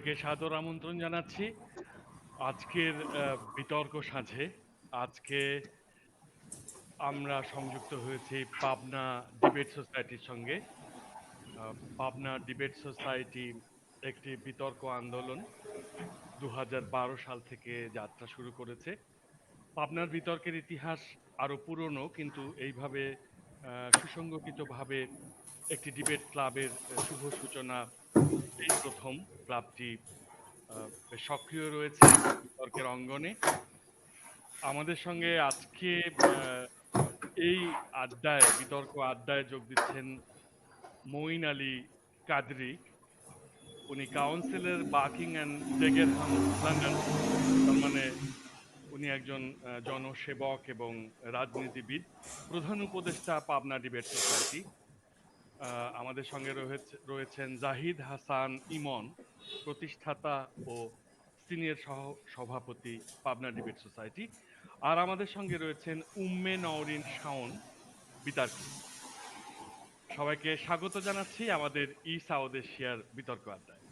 সবাইকে সাদর আমন্ত্রণ জানাচ্ছি আজকের বিতর্ক সাঁঝে। আজকে আমরা সংযুক্ত হয়েছি পাবনা ডিবেট সোসাইটির সঙ্গে। পাবনা ডিবেট সোসাইটি একটি বিতর্ক আন্দোলন ২০১২ সাল থেকে যাত্রা শুরু করেছে। পাবনার বিতর্কের ইতিহাস আরো পুরনো, কিন্তু এইভাবে সুসংগঠিতভাবে একটি ডিবেট ক্লাবের শুভ সূচনা এই প্রথম। ক্লাবটি বেশ সক্রিয় রয়েছে বিতর্কের অঙ্গনে। আমাদের সঙ্গে আজকে এই বিতর্ক আড্ডায় যোগ দিচ্ছেন মঈন আলী কাদরি। উনি কাউন্সিলের বাকিং অ্যান্ড ডেগেরহাম, লন্ডন। তার মানে উনি একজন জনসেবক এবং রাজনীতিবিদ। প্রধান উপদেষ্টা পাবনা ডিবেট সোসাইটি। আমাদের সঙ্গে রয়েছেন জাহিদ হাসান ইমন, প্রতিষ্ঠাতা ও সিনিয়র সভাপতি পাবনা ডিবেট সোসাইটি। আর আমাদের সঙ্গে রয়েছেন উম্মে নওরিন শাওন, বিতার্কিক। সবাইকে স্বাগত জানাচ্ছি আমাদের সাউথ এশিয়ার বিতর্ক আড্ডায়।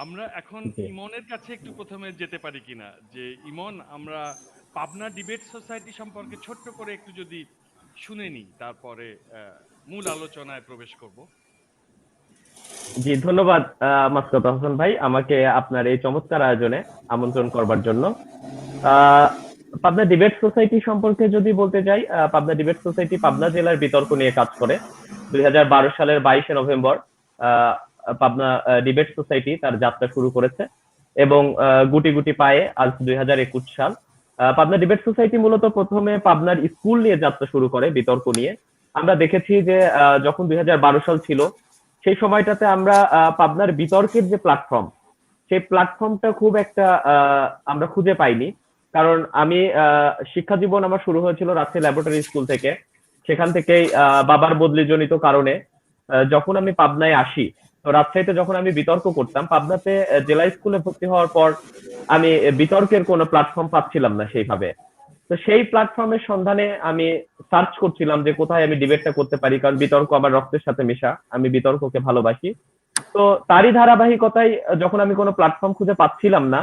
আমরা এখন ইমনের কাছে একটু প্রথমে যেতে পারি কিনা, যে ইমন, আমরা পাবনা ডিবেট সোসাইটি সম্পর্কে ছোট্ট করে একটু যদি শুনে নিই, তারপরে মূল আলোচনায় প্রবেশ করব। জি, ধন্যবাদ মাসকাত হাসান ভাই, আমাকে আপনার এই চমৎকার আয়োজনে আমন্ত্রণ করবার জন্য। পাবনা ডিবেট সোসাইটি সম্পর্কে যদি বলতে যাই, পাবনা ডিবেট সোসাইটি পাবনা জেলার বিতর্ক নিয়ে কাজ করে। 2012 সালের 22শে নভেম্বর পাবনা ডিবেট সোসাইটি তার যাত্রা শুরু করেছে এবং গুটি গুটি পায়ে আজ 2021 সাল। পাবনা ডিবেট সোসাইটি মূলত প্রথমে পাবনার স্কুল নিয়ে যাত্রা শুরু করে বিতর্ক নিয়ে। আমরা দেখেছি যে যখন 2012 সাল ছিল, সেই সময়টাতে আমরা পাবনার বিতর্কের যে প্ল্যাটফর্ম, সেই প্ল্যাটফর্মটা খুব একটা আমরা খুঁজে পাইনি। কারণ আমি শিক্ষা জীবন আমার শুরু হয়েছিল রাজশাহী ল্যাবরেটরি স্কুল থেকে। সেখান থেকেই বাবার বদলিজনিত কারণে যখন আমি পাবনায় আসি, তো রাজশাহীতে যখন আমি বিতর্ক করতাম, পাবনাতে জেলা স্কুলে ভর্তি হওয়ার পর আমি বিতর্কের কোনো প্ল্যাটফর্ম পাচ্ছিলাম না সেইভাবে। তো সেই প্ল্যাটফর্মের সন্ধানে আমি সার্চ করছিলাম যে কোথায় আমি ডিবেটটা করতে পারি, কারণ বিতর্ক আমার রক্তের সাথে মেশা, আমি বিতর্ককে ভালোবাসি। তো তারই ধারাবাহিকতায় যখন আমি কোনো প্ল্যাটফর্ম খুঁজে পাচ্ছিলাম না,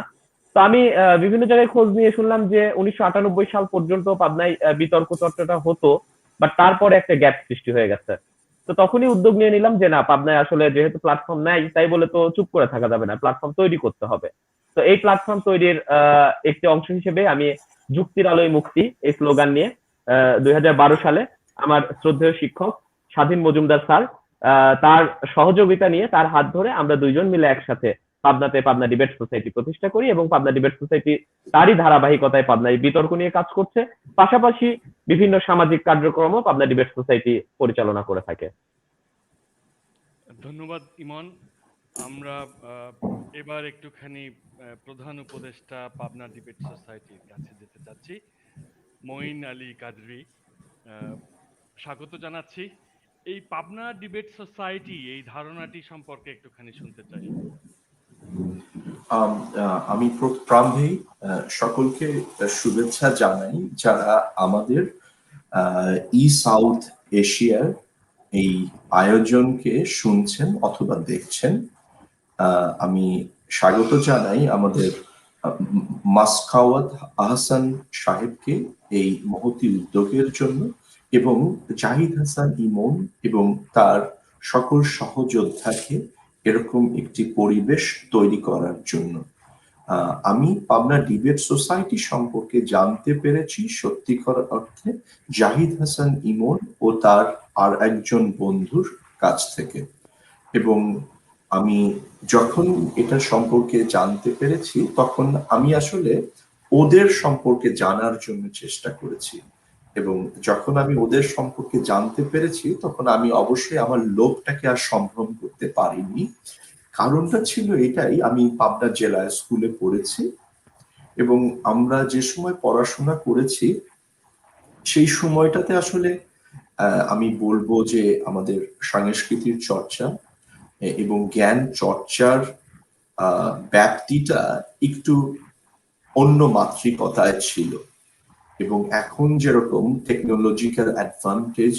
তো আমি বিভিন্ন জায়গায় খোঁজ নিয়ে শুনলাম যে 1998 সাল পর্যন্ত পাবনায় বিতর্ক চর্চাটা হতো, বাট তারপরে একটা গ্যাপ সৃষ্টি হয়ে গেছে। তো তখনই উদ্যোগ নিয়ে নিলাম যে না, পাবনায় আসলে যেহেতু প্ল্যাটফর্ম নাই, তাই বলে তো চুপ করে থাকা যাবে না, প্ল্যাটফর্ম তৈরি করতে হবে। তো এই প্ল্যাটফর্ম তৈরির একটি অংশ হিসেবে আমি যুক্তির আলোয় মুক্তি এই স্লোগান নিয়ে 2012 সালে আমার শ্রদ্ধেয় শিক্ষক স্বাধীন মজুমদার স্যার, তার সহযোগিতা নিয়ে, তার হাত ধরে আমরা দুইজন মিলে একসাথে পাবনাতে পাবনা ডিবেট সোসাইটি প্রতিষ্ঠা করি এবং পাবনা ডিবেট সোসাইটি তারই ধারাবাহিকতায় পাবনায় বিতর্ক নিয়ে কাজ করছে। পাশাপাশি বিভিন্ন সামাজিক কার্যক্রমও পাবনা ডিবেট সোসাইটি পরিচালনা করে থাকে। ধন্যবাদ ইমন। আমরা এবার একটুখানি প্রধান উপদেষ্টা পাবনা ডিবেট সোসাইটির কাছে যেতে চাচ্ছি, মঈন আলী কাদরি। স্বাগত জানাচ্ছি। এই পাবনা ডিবেট সোসাইটি, এই ধারণাটি সম্পর্কে একটুখানি শুনতে চাই। আমি প্রারম্ভেই সকলকে শুভেচ্ছা জানাই যারা আমাদের সাউথ এশিয়ার এই আয়োজনকে শুনছেন অথবা দেখছেন। আমি স্বাগত জানাই আমাদের মাসকাওয়াত আহসান সাহেবকে এই মহতি উদ্যোগের জন্য, এবং জাহিদ হাসান ইমন এবং তার সকল সহযোদ্ধাকে এরকম একটি পরিবেশ তৈরি করার জন্য। আমি পাবনা ডিবেট সোসাইটি সম্পর্কে জানতে পেরেছি সত্যিকার অর্থে জাহিদ হাসান ইমন ও তার আর একজন বন্ধুর কাছ থেকে, এবং আমি যখন এটা সম্পর্কে জানতে পেরেছি তখন আমি আসলে ওদের সম্পর্কে জানার জন্য চেষ্টা করেছি, এবং যখন আমি ওদের সম্পর্কে জানতে পেরেছি তখন আমি অবশ্যই আমার লোভটাকে আর সম্ভ্রম করতে পারিনি। কারণটা ছিল এটাই, আমি পাবনা জেলা স্কুলে পড়েছি এবং আমরা যে সময় পড়াশোনা করেছি সেই সময়টাতে আসলে আমি বলবো যে আমাদের সংস্কৃতির চর্চা এবং জ্ঞান চর্চার ব্যাপ্তিটা একটু অন্য মাত্রিকতায় ছিল, এবং এখন যেরকম টেকনোলজিক্যাল অ্যাডভান্টেজ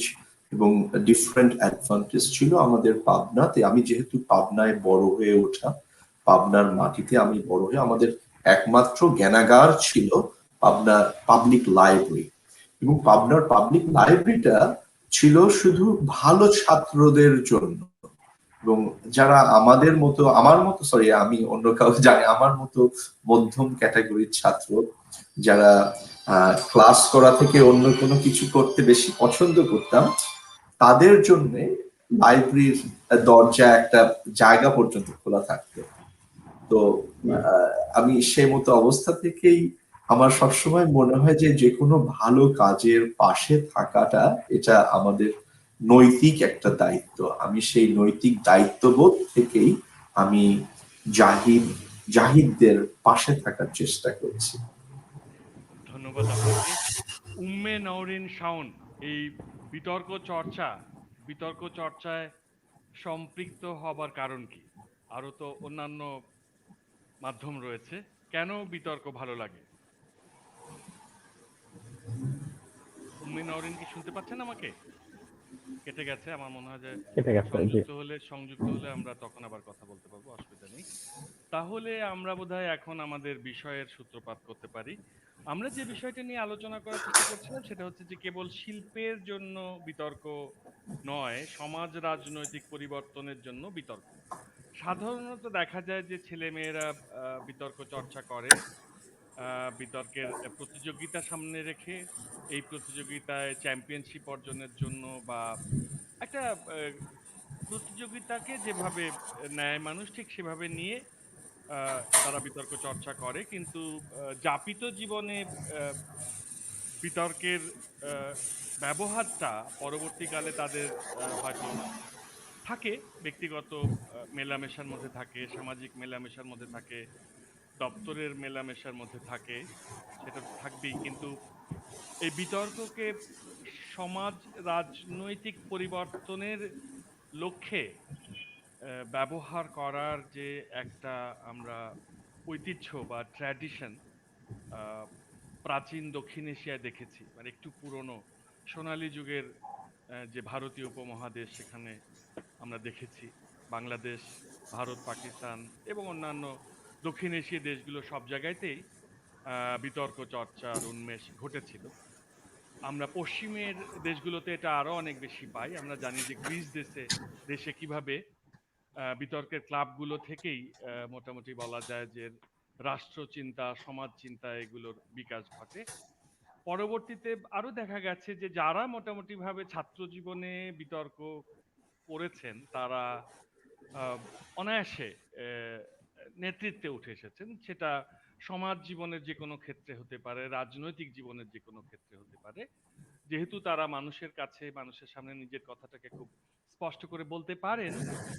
এবং ডিফারেন্ট অ্যাডভান্টেজ ছিল আমাদের পাবনাতে। আমি যেহেতু পাবনায় বড় হয়ে ওঠা, পাবনার মাটিতে আমি বড় হয়ে, আমাদের একমাত্র জ্ঞানাগার ছিল পাবনার পাবলিক লাইব্রেরি। এবং পাবনার পাবলিক লাইব্রেরিটা ছিল শুধু ভালো ছাত্রদের জন্য, এবং যারা আমাদের মতো, আমি অন্য কাউ জানি, আমার মতো মধ্যম ক্যাটাগরির ছাত্র, যারা ক্লাস করা থেকে অন্য কোনো কিছু করতে বেশি পছন্দ করতাম, তাদের জন্য লাইব্রেরির দরজা একটা জায়গা পর্যন্ত খোলা থাকতো। তো আমি সেই মতো অবস্থা থেকেই আমার সবসময় মনে হয় যে যে কোনো ভালো কাজের পাশে থাকাটা এটা আমাদের নৈতিক একটা দায়িত্ব। আমি সেই নৈতিক দায়িত্ববোধ থেকেই আমি জাহিদদের পাশে থাকার চেষ্টা করছি। ধন্যবাদ আপনাকে। উম্মে নওরিন শাওন, এই বিতর্ক চর্চায় সম্পৃক্ত হবার কারণ কি? আরো তো অন্যান্য মাধ্যম রয়েছে, কেন বিতর্ক ভালো লাগে? উম্মে নওরিন কি শুনতে পাচ্ছেন আমাকে? কেটে গেছে, আমার মনে হয় যে কেটে গেছে, জি। সংযুক্ত হলে আমরা তখন আবার কথা বলতে পারবো, অসুবিধা নেই। তাহলে আমরা বোধহয় এখন আমাদের বিষয়ের সূত্রপাত করতে পারি। আমরা যে বিষয়টা নিয়ে আলোচনা করার চেষ্টা করছিলাম সেটা হচ্ছে যে কেবল শিল্পের জন্য বিতর্ক নয়, সমাজ রাজনৈতিক পরিবর্তনের জন্য বিতর্ক। সাধারণত দেখা যায় যে ছেলেমেয়েরা বিতর্ক চর্চা করে বিতর্কের প্রতিযোগিতা সামনে রেখে, এই প্রতিযোগিতায় চ্যাম্পিয়নশিপ অর্জনের জন্য, বা একটা প্রতিযোগিতাকে যেভাবে নেয় মানুষ ঠিক সেভাবে নিয়ে তারা বিতর্ক চর্চা করে। কিন্তু যাপিত জীবনে বিতর্কের ব্যবহারটা পরবর্তীকালে তাদের হয়তো থাকে, ব্যক্তিগত মেলামেশার মধ্যে থাকে, সামাজিক মেলামেশার মধ্যে থাকে, দপ্তরের মেলামেশার মধ্যে থাকে, সেটা থাকবেই। কিন্তু এই বিতর্ককে সমাজ রাজনৈতিক পরিবর্তনের লক্ষ্যে ব্যবহার করার যে একটা আমরা ঐতিহ্য বা ট্র্যাডিশন প্রাচীন দক্ষিণ এশিয়ায় দেখেছি, মানে একটু পুরনো সোনালী যুগের যে ভারতীয় উপমহাদেশ, সেখানে আমরা দেখেছি বাংলাদেশ, ভারত, পাকিস্তান এবং অন্যান্য দক্ষিণ এশীয় দেশগুলো সব জায়গাতেই বিতর্ক চর্চার উন্মেষ ঘটেছিল। আমরা পশ্চিমের দেশগুলোতে এটা আরো অনেক বেশি পাই। আমরা জানি যে গ্রিস দেশে কিভাবে বিতর্কের ক্লাবগুলো থেকেই মোটামুটি বলা যায় যে রাষ্ট্রচিন্তা, সমাজ চিন্তা এগুলোর বিকাশ ঘটে। পরবর্তীতে আরো দেখা গেছে যে যারা মোটামুটি ভাবে ছাত্র জীবনে বিতর্ক করেছেন তারা অনায়াসে নেতৃত্বে উঠে এসেছেন। সেটা সমাজ জীবনের যে কোনো ক্ষেত্রে হতে পারে, রাজনৈতিক জীবনের যে কোনো ক্ষেত্রে হতে পারে। যেহেতু তারা মানুষের কাছে, মানুষের সামনে নিজের কথাটাকে খুব স্পষ্ট করে বলতে পারেন,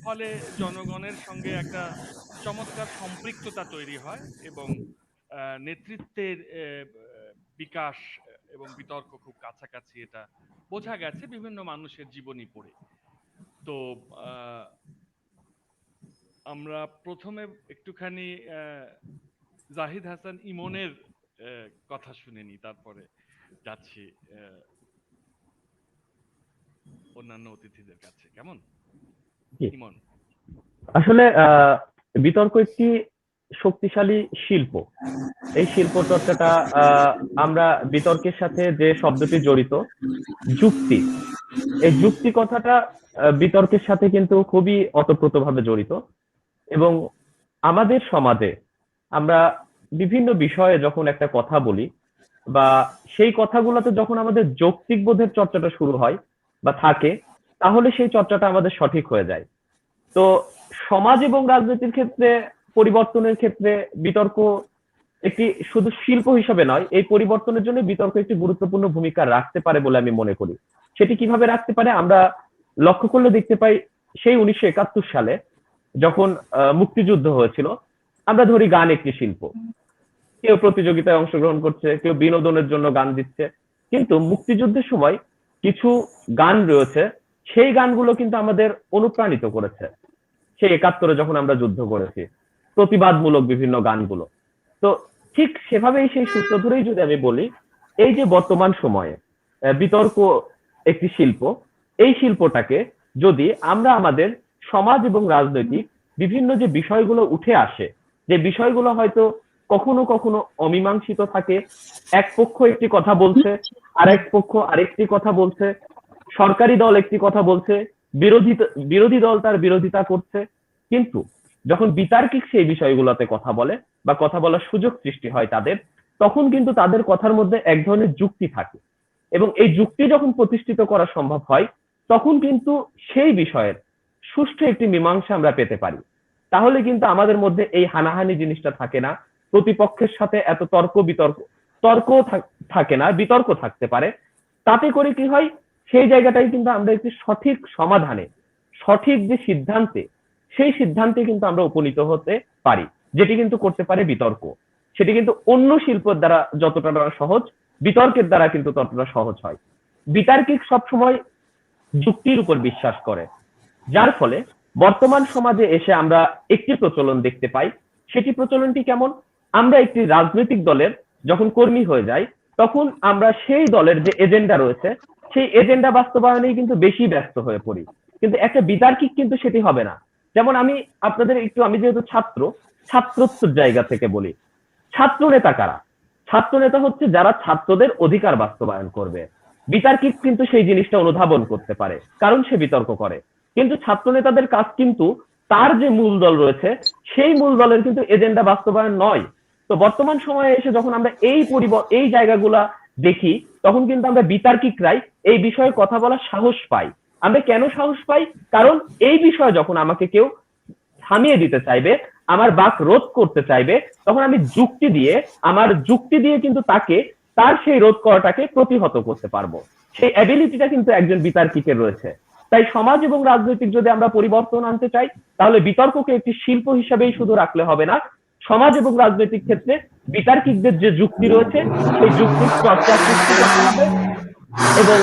ফলে জনগণের সঙ্গে একটা চমৎকার সম্পৃক্ততা তৈরি হয় এবং নেতৃত্বের বিকাশ এবং বিতর্ক খুব কাছাকাছি, এটা বোঝা গেছে বিভিন্ন মানুষের জীবনী পড়ে। তো আমরা প্রথমে একটুখানি জাহিদ হাসান ইমনের কথা শুনে নি, তারপরে যাচ্ছি অন্যান্য অতিথিদের কাছে। কেমন ইমন? আসলে বিতর্ক একটি শক্তিশালী শিল্প। এই শিল্প চর্চাটা আমরা বিতর্কের সাথে যে শব্দটি জড়িত, যুক্তি, এই যুক্তি কথাটা বিতর্কের সাথে কিন্তু খুবই ওতপ্রোতভাবে জড়িত। এবং আমাদের সমাজে আমরা বিভিন্ন বিষয়ে যখন একটা কথা বলি, বা সেই কথাগুলোতে যখন আমাদের যৌক্তিক বোধের চর্চাটা শুরু হয় বা থাকে, তাহলে সেই চর্চাটা আমাদের সঠিক হয়ে যায়। তো সমাজ এবং রাজনীতির ক্ষেত্রে, পরিবর্তনের ক্ষেত্রে বিতর্ক একটি শুধু শিল্প হিসাবে নয়, এই পরিবর্তনের জন্য বিতর্ক একটি গুরুত্বপূর্ণ ভূমিকা রাখতে পারে বলে আমি মনে করি। সেটি কিভাবে রাখতে পারে আমরা লক্ষ্য করলে দেখতে পাই, সেই 1971 সালে যখন মুক্তিযুদ্ধ হয়েছিল, আমরা ধরি গান একটি শিল্প, কেউ প্রতিযোগিতায় অংশগ্রহণ করছে, কেউ বিনোদনের জন্য গান দিচ্ছে, কিন্তু মুক্তিযুদ্ধের সময় কিছু গান রয়েছে, সেই গানগুলো কিন্তু আমাদের অনুপ্রাণিত করেছে। সেই 71-এ যখন আমরা যুদ্ধ করেছি, প্রতিবাদমূলক বিভিন্ন গানগুলো। তো ঠিক সেভাবেই সেই সূত্র ধরেই যদি আমি বলি, এই যে বর্তমান সময়ে বিতর্ক একটি শিল্প, এই শিল্পটাকে যদি আমরা আমাদের সমাজ এবং রাজনৈতিক বিভিন্ন যে বিষয়গুলো উঠে আসে, যে বিষয়গুলো হয়তো কখনো কখনো অমীমাংসিত থাকে, এক পক্ষ একটি কথা বলছে, আরেক পক্ষ আরেকটি কথা বলছে, সরকারি দল একটি কথা বলছে, বিরোধী দল তার বিরোধিতা করছে, কিন্তু যখন বিতার্কিক সেই বিষয়গুলোতে কথা বলে বা কথা বলার সুযোগ সৃষ্টি হয় তাদের, তখন কিন্তু তাদের কথার মধ্যে এক ধরনের যুক্তি থাকে এবং এই যুক্তি যখন প্রতিষ্ঠিত করা সম্ভব হয় তখন কিন্তু সেই বিষয়ের সুষ্ঠু একটি মীমাংসা আমরা পেতে পারি। তাহলে কিন্তু আমাদের মধ্যে এই হানাহানি জিনিসটা থাকে না, প্রতিপক্ষের সাথে এত তর্ক থাকে না, বিতর্ক থাকতে পারে। তাতে করে কি হয়, সেই জায়গাটাই কিন্তু আমরা একটি সঠিক সমাধানে, সঠিক যে সিদ্ধান্তে, সেই সিদ্ধান্তে কিন্তু আমরা উপনীত হতে পারি, যেটি কিন্তু করতে পারে বিতর্ক। সেটি কিন্তু অন্য শিল্পের দ্বারা যতটা সহজ, বিতর্কের দ্বারা কিন্তু ততটা সহজ হয়। বিতার্কিক সবসময় যুক্তির উপর বিশ্বাস করে, যার ফলে বর্তমান সমাজে এসে আমরা একটি প্রচলন দেখতে পাই। সেটি প্রচলনটি কেমন? আমরা একটি রাজনৈতিক দলের যখন কর্মী হয়ে যাই তখন আমরা সেই দলের যে এজেন্ডা রয়েছে সেই এজেন্ডা বাস্তবায়নেই কিন্তু বেশি ব্যস্ত হয়ে পড়ি, কিন্তু একটা বিতার্কিক কিন্তু সেটি হবে না। যেমন আমি যেহেতু ছাত্রত্বের জায়গা থেকে বলি, ছাত্র নেতা কারা? ছাত্র নেতা হচ্ছে যারা ছাত্রদের অধিকার বাস্তবায়ন করবে। বিতার্কিক কিন্তু সেই জিনিসটা অনুধাবন করতে পারে, কারণ সে বিতর্ক করে। কিন্তু ছাত্র নেতাদের কাজ কিন্তু তার যে মূল দল রয়েছে সেই মূল দলের কিন্তু এজেন্ডা বাস্তবায়ন নয়। তো বর্তমান সময়ে এসে যখন আমরা এই জায়গাগুলা দেখি তখন কিন্তু আমরা বিতার্কিকরাই এই বিষয়ে কথা বলার সাহস পাই। আমরা কেন সাহস পাই? কারণ এই বিষয়ে যখন আমাকে কেউ থামিয়ে দিতে চাইবে, আমার বাক রোধ করতে চাইবে, তখন আমি আমার যুক্তি দিয়ে কিন্তু তার সেই রোধ করাটাকে প্রতিহত করতে পারবো। সেই অ্যাবিলিটিটা কিন্তু একজন বিতার্কিকের রয়েছে। তাই সমাজ এবং রাজনৈতিক যদি আমরা পরিবর্তন আনতে চাই তাহলে বিতর্ককে একটি শিল্প হিসাবেই শুধু রাখলে হবে না, সমাজ এবং রাজনৈতিক ক্ষেত্রে বিতার্কিকদের যে যুক্তি রয়েছে সেই যুক্তির চর্চা সৃষ্টি করতে হবে এবং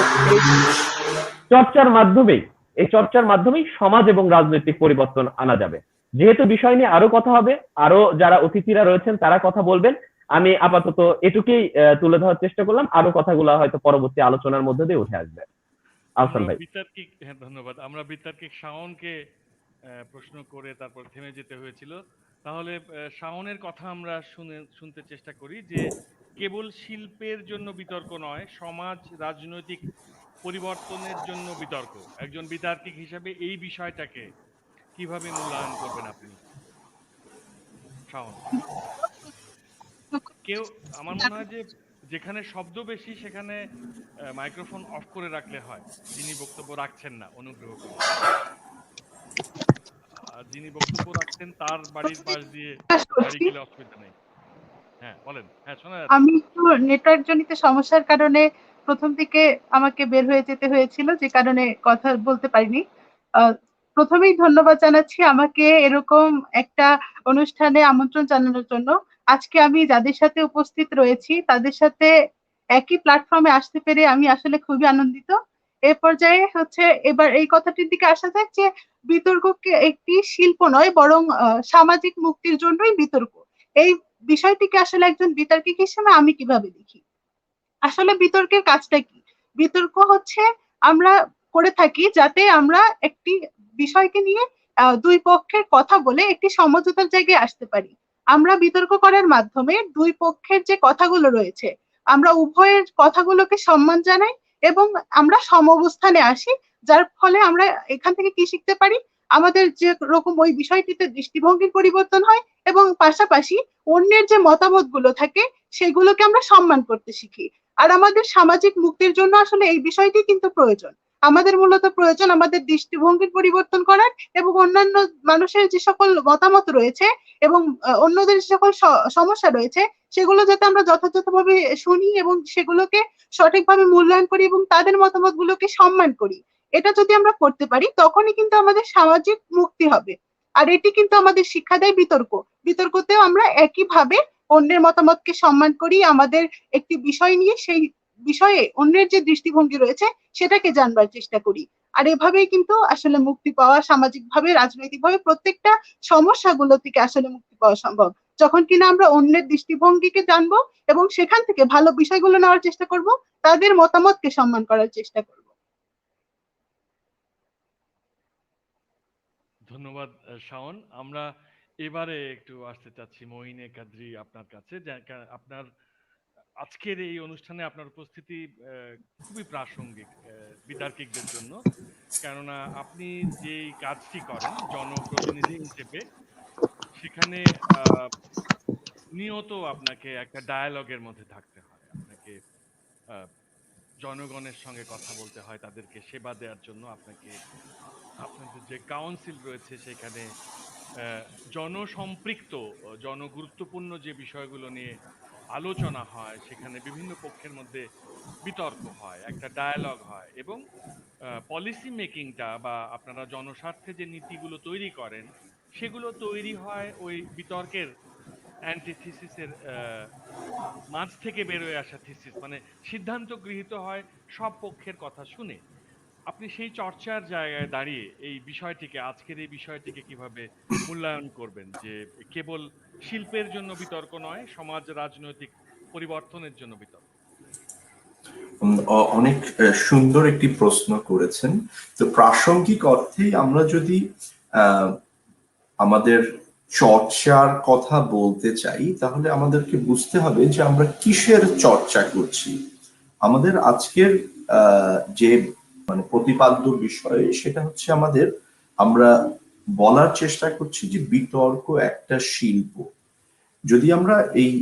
এই চর্চার মাধ্যমেই সমাজ এবং রাজনৈতিক পরিবর্তন আনা যাবে। যেহেতু বিষয় নিয়ে আরো কথা হবে, আরো যারা অতিথিরা রয়েছেন তারা কথা বলবেন, আমি আপাতত এটুকুই তুলে ধরার চেষ্টা করলাম। আরো কথাগুলো হয়তো পরবর্তী আলোচনার মধ্যে দিয়ে উঠে আসবে। আহসান ভাই। হ্যাঁ, ধন্যবাদ। আমরা বিতার্কিক শাওনকে প্রশ্ন করে তারপর থেমে যেতে হয়েছিল। তাহলে শাওনের কথা আমরা শুনতে চেষ্টা করি যে কেবল শিল্পের জন্য বিতর্ক নয়, সমাজ রাজনৈতিক পরিবর্তনের জন্য বিতর্ক। একজন বিতার্কিক হিসাবে এই বিষয়টাকে কিভাবে মূল্যায়ন করবেন আপনি, শাওন? আমার মনে হয় যে যেখানে শব্দ বেশি সেখানে মাইক্রোফোন অফ করে রাখলে হয়। যিনি বক্তব্য রাখছেন না, অনুগ্রহ করে। যিনি বক্তব্য রাখছেন তার বাড়ির পাশ দিয়ে গাড়ি গেলে অসুবিধা নেই। হ্যাঁ, বলেন। হ্যাঁ, শোনা যাচ্ছে। আমি একটু নেটওয়ার্ক জনিত সমস্যার কারণে প্রথম দিকে আমাকে বের হয়ে যেতে হয়েছিল, যে কারণে কথা বলতে পারিনি। প্রথমেই ধন্যবাদ জানাচ্ছি আমাকে এরকম একটা অনুষ্ঠানে আমন্ত্রণ জানানোর জন্য। আজকে আমি যাদের সাথে উপস্থিত রয়েছি তাদের সাথে একই প্ল্যাটফর্মে আসতে পেরে আমি আসলে খুবই আনন্দিত। এ পর্যায়ে হচ্ছে এবার এই কথাটির দিকে আসা যাক যে বিতর্ককে একটি শিল্প নয় বরং সামাজিক মুক্তির জন্যই বিতর্ক, এই বিষয়টিকে আসলে একজন বিতার্কিক হিসেবে আমি কিভাবে দেখি। আসলে বিতর্কের কাজটা কি? বিতর্ক হচ্ছে আমরা করে থাকি যাতে আমরা একটি বিষয়কে নিয়ে দুই পক্ষের কথা বলে একটি সমঝোতার জায়গায় আসতে পারি। আমরা বিতর্ক করার মাধ্যমে দুই পক্ষের যে কথাগুলো রয়েছে আমরা উভয়ের কথাগুলোকে সম্মান জানাই এবং আমরা সমঅবস্থানে আসি, যার ফলে আমরা এখান থেকে কি শিখতে পারি, আমাদের যে রকম ওই বিষয়টিতে দৃষ্টিভঙ্গির পরিবর্তন হয় এবং পাশাপাশি অন্যের যে মতামত গুলো থাকে সেগুলোকে আমরা সম্মান করতে শিখি। আর আমাদের সামাজিক মুক্তির জন্য আসলে এই বিষয়টি কিন্তু প্রয়োজন। আমাদের মূলত প্রয়োজন আমাদের দৃষ্টিভঙ্গির পরিবর্তন করার এবং অন্যান্য মানুষের যে সকল মতামত রয়েছে এবং অন্যদের যে সকল সমস্যা রয়েছে সেগুলো যাতে আমরা যথাযথভাবে শুনি এবং সেগুলোকে সঠিকভাবে মূল্যায়ন করি এবং তাদের মতামত গুলোকে সম্মান করি। এটা যদি আমরা করতে পারি তখনই কিন্তু আমাদের সামাজিক মুক্তি হবে। আর এটি কিন্তু আমাদের শিক্ষা দেয় বিতর্কতেও আমরা একইভাবে অন্যের মতামতকে সম্মান করি, আমাদের একটি বিষয় নিয়ে সেই বিষয়ে অন্যের যে দৃষ্টিভঙ্গি রয়েছে সেটাকে জানবার চেষ্টা করি। আর এভাবেই কিন্তু আসলে মুক্তি পাওয়া, সামাজিকভাবে রাজনৈতিকভাবে প্রত্যেকটা সমস্যাগুলো থেকে আসলে মুক্তি পাওয়া সম্ভব, যখন কিনা আমরা অন্যের দৃষ্টিভঙ্গিকে জানবো এবং সেখান থেকে ভালো বিষয়গুলো নেওয়ার চেষ্টা করব, তাদের মতামতকে সম্মান করার চেষ্টা করব। ধন্যবাদ শাওন। আমরা এবারে একটু আসতে চাচ্ছি মঈনে কাদরি আপনার কাছে। আপনার আজকের এই অনুষ্ঠানে আপনার উপস্থিতি খুবই প্রাসঙ্গিক বিতার্কিকদের জন্য। কেননা আপনি যেই কাজটি করেন জনপ্রতিনিধি হিসেবে, সেখানে নিয়ত আপনাকে একটা ডায়ালগের মধ্যে থাকতে হয়। আপনাকে আহ, জনগণের সঙ্গে কথা বলতে হয়, তাদেরকে সেবা দেওয়ার জন্য আপনাকে আপনাদের যে কাউন্সিল রয়েছে সেখানে আহ, জনসম্পৃক্ত জনগুরুত্বপূর্ণ যে বিষয়গুলো নিয়ে আলোচনা হয়, সেখানে বিভিন্ন পক্ষের মধ্যে বিতর্ক হয়, একটা ডায়ালগ হয়, এবং পলিসি মেকিংটা বা আপনারা জনস্বার্থে যে নীতিগুলো তৈরি করেন সেগুলো তৈরি হয় ওই বিতর্কের অ্যান্টিথিসিসের মাঝ থেকে বেরোয় আসা থিসিস, মানে সিদ্ধান্ত গৃহীত হয় সব পক্ষের কথা শুনে। আপনি সেই চর্চার জায়গায় দাঁড়িয়ে এই বিষয়টিকে, আজকের এই বিষয়টিকে কিভাবে মূল্যায়ন করবেন, যে কেবল শিল্পের জন্য বিতর্ক নয়, সমাজ রাজনৈতিক পরিবর্তনের জন্য বিতর্ক? অনেক সুন্দর একটি প্রশ্ন করেছেন। তো প্রাসঙ্গিক অর্থেই আমরা যদি আহ, আমাদের চর্চার কথা বলতে চাই, তাহলে আমাদেরকে বুঝতে হবে যে আমরা কিসের চর্চা করছি। আমাদের আজকের যে মানে প্রতিপাদ্য বিষয়, সেটা হচ্ছে আমরা বলার চেষ্টা করছি যে বিতর্ক একটা শিল্প। যদি আমরা এই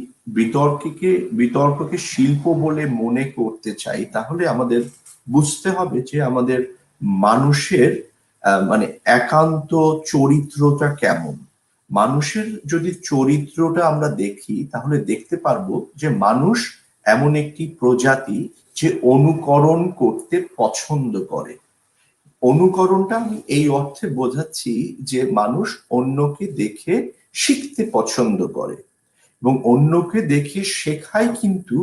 বিতর্ককে শিল্প বলে মনে করতে চাই, তাহলে আমাদের বুঝতে হবে যে আমাদের মানুষের মানে একান্ত চরিত্রটা কেমন। মানুষের যদি চরিত্রটা আমরা দেখি, তাহলে দেখতে পারবো যে মানুষ এমন একটি প্রজাতি যে অনুকরণ করতে পছন্দ করে। অনুকরণটা আমি এই অর্থে বোঝাচ্ছি যে মানুষ অন্যকে দেখে শিখতে পছন্দ করে, এবং অন্যকে দেখে শেখাই কিন্তু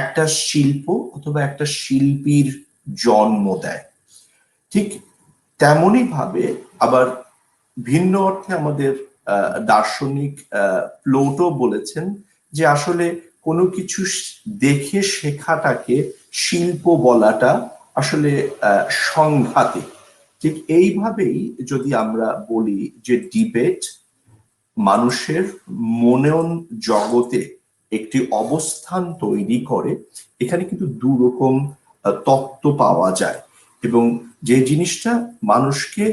একটা শিল্প অথবা একটা শিল্পীর জন্ম দেয়। ঠিক তেমনই ভাবে আবার ভিন্ন অর্থে আমাদের দার্শনিক প্লোটো বলেছেন যে আসলে কোনো কিছু দেখে শেখাটাকে শিল্প বলাটা আসলে সংঘাতিক। ঠিক এইভাবেই যদি আমরা বলি যে ডিবেট মানুষের মনন জগতে একটি অবস্থান তৈরি করে, এখানে কিন্তু দুরকম তত্ত্ব পাওয়া যায়। এবং যে জিনিসটা মানুষকে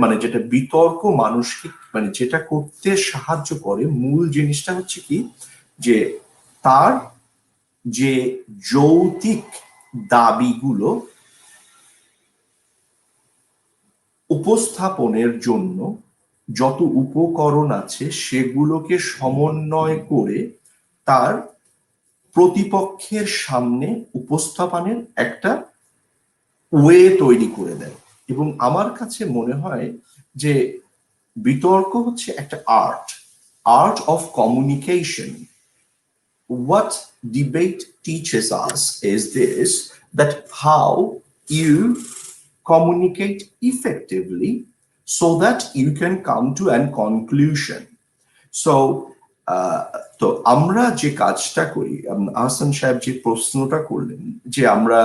মানে যেটা বিতর্ক মানুষকে মানে যেটা করতে সাহায্য করে, মূল জিনিসটা হচ্ছে কি, যে তার যে যৌক্তিক দাবিগুলো উপস্থাপনের জন্য যত উপকরণ আছে সেগুলোকে সমন্বয় করে তার প্রতিপক্ষের সামনে উপস্থাপনের একটা ওয়ে তৈরি করে দেয়। এবং আমার কাছে মনে হয় যে বিতর্ক হচ্ছে একটা art of communication. What debate teaches us is this, that how you communicate effectively so that you can come to an conclusion. So তো আমরা যে কাজটা করি, আহসান সাহেব যে প্রশ্নটা করলেন, যে আমরা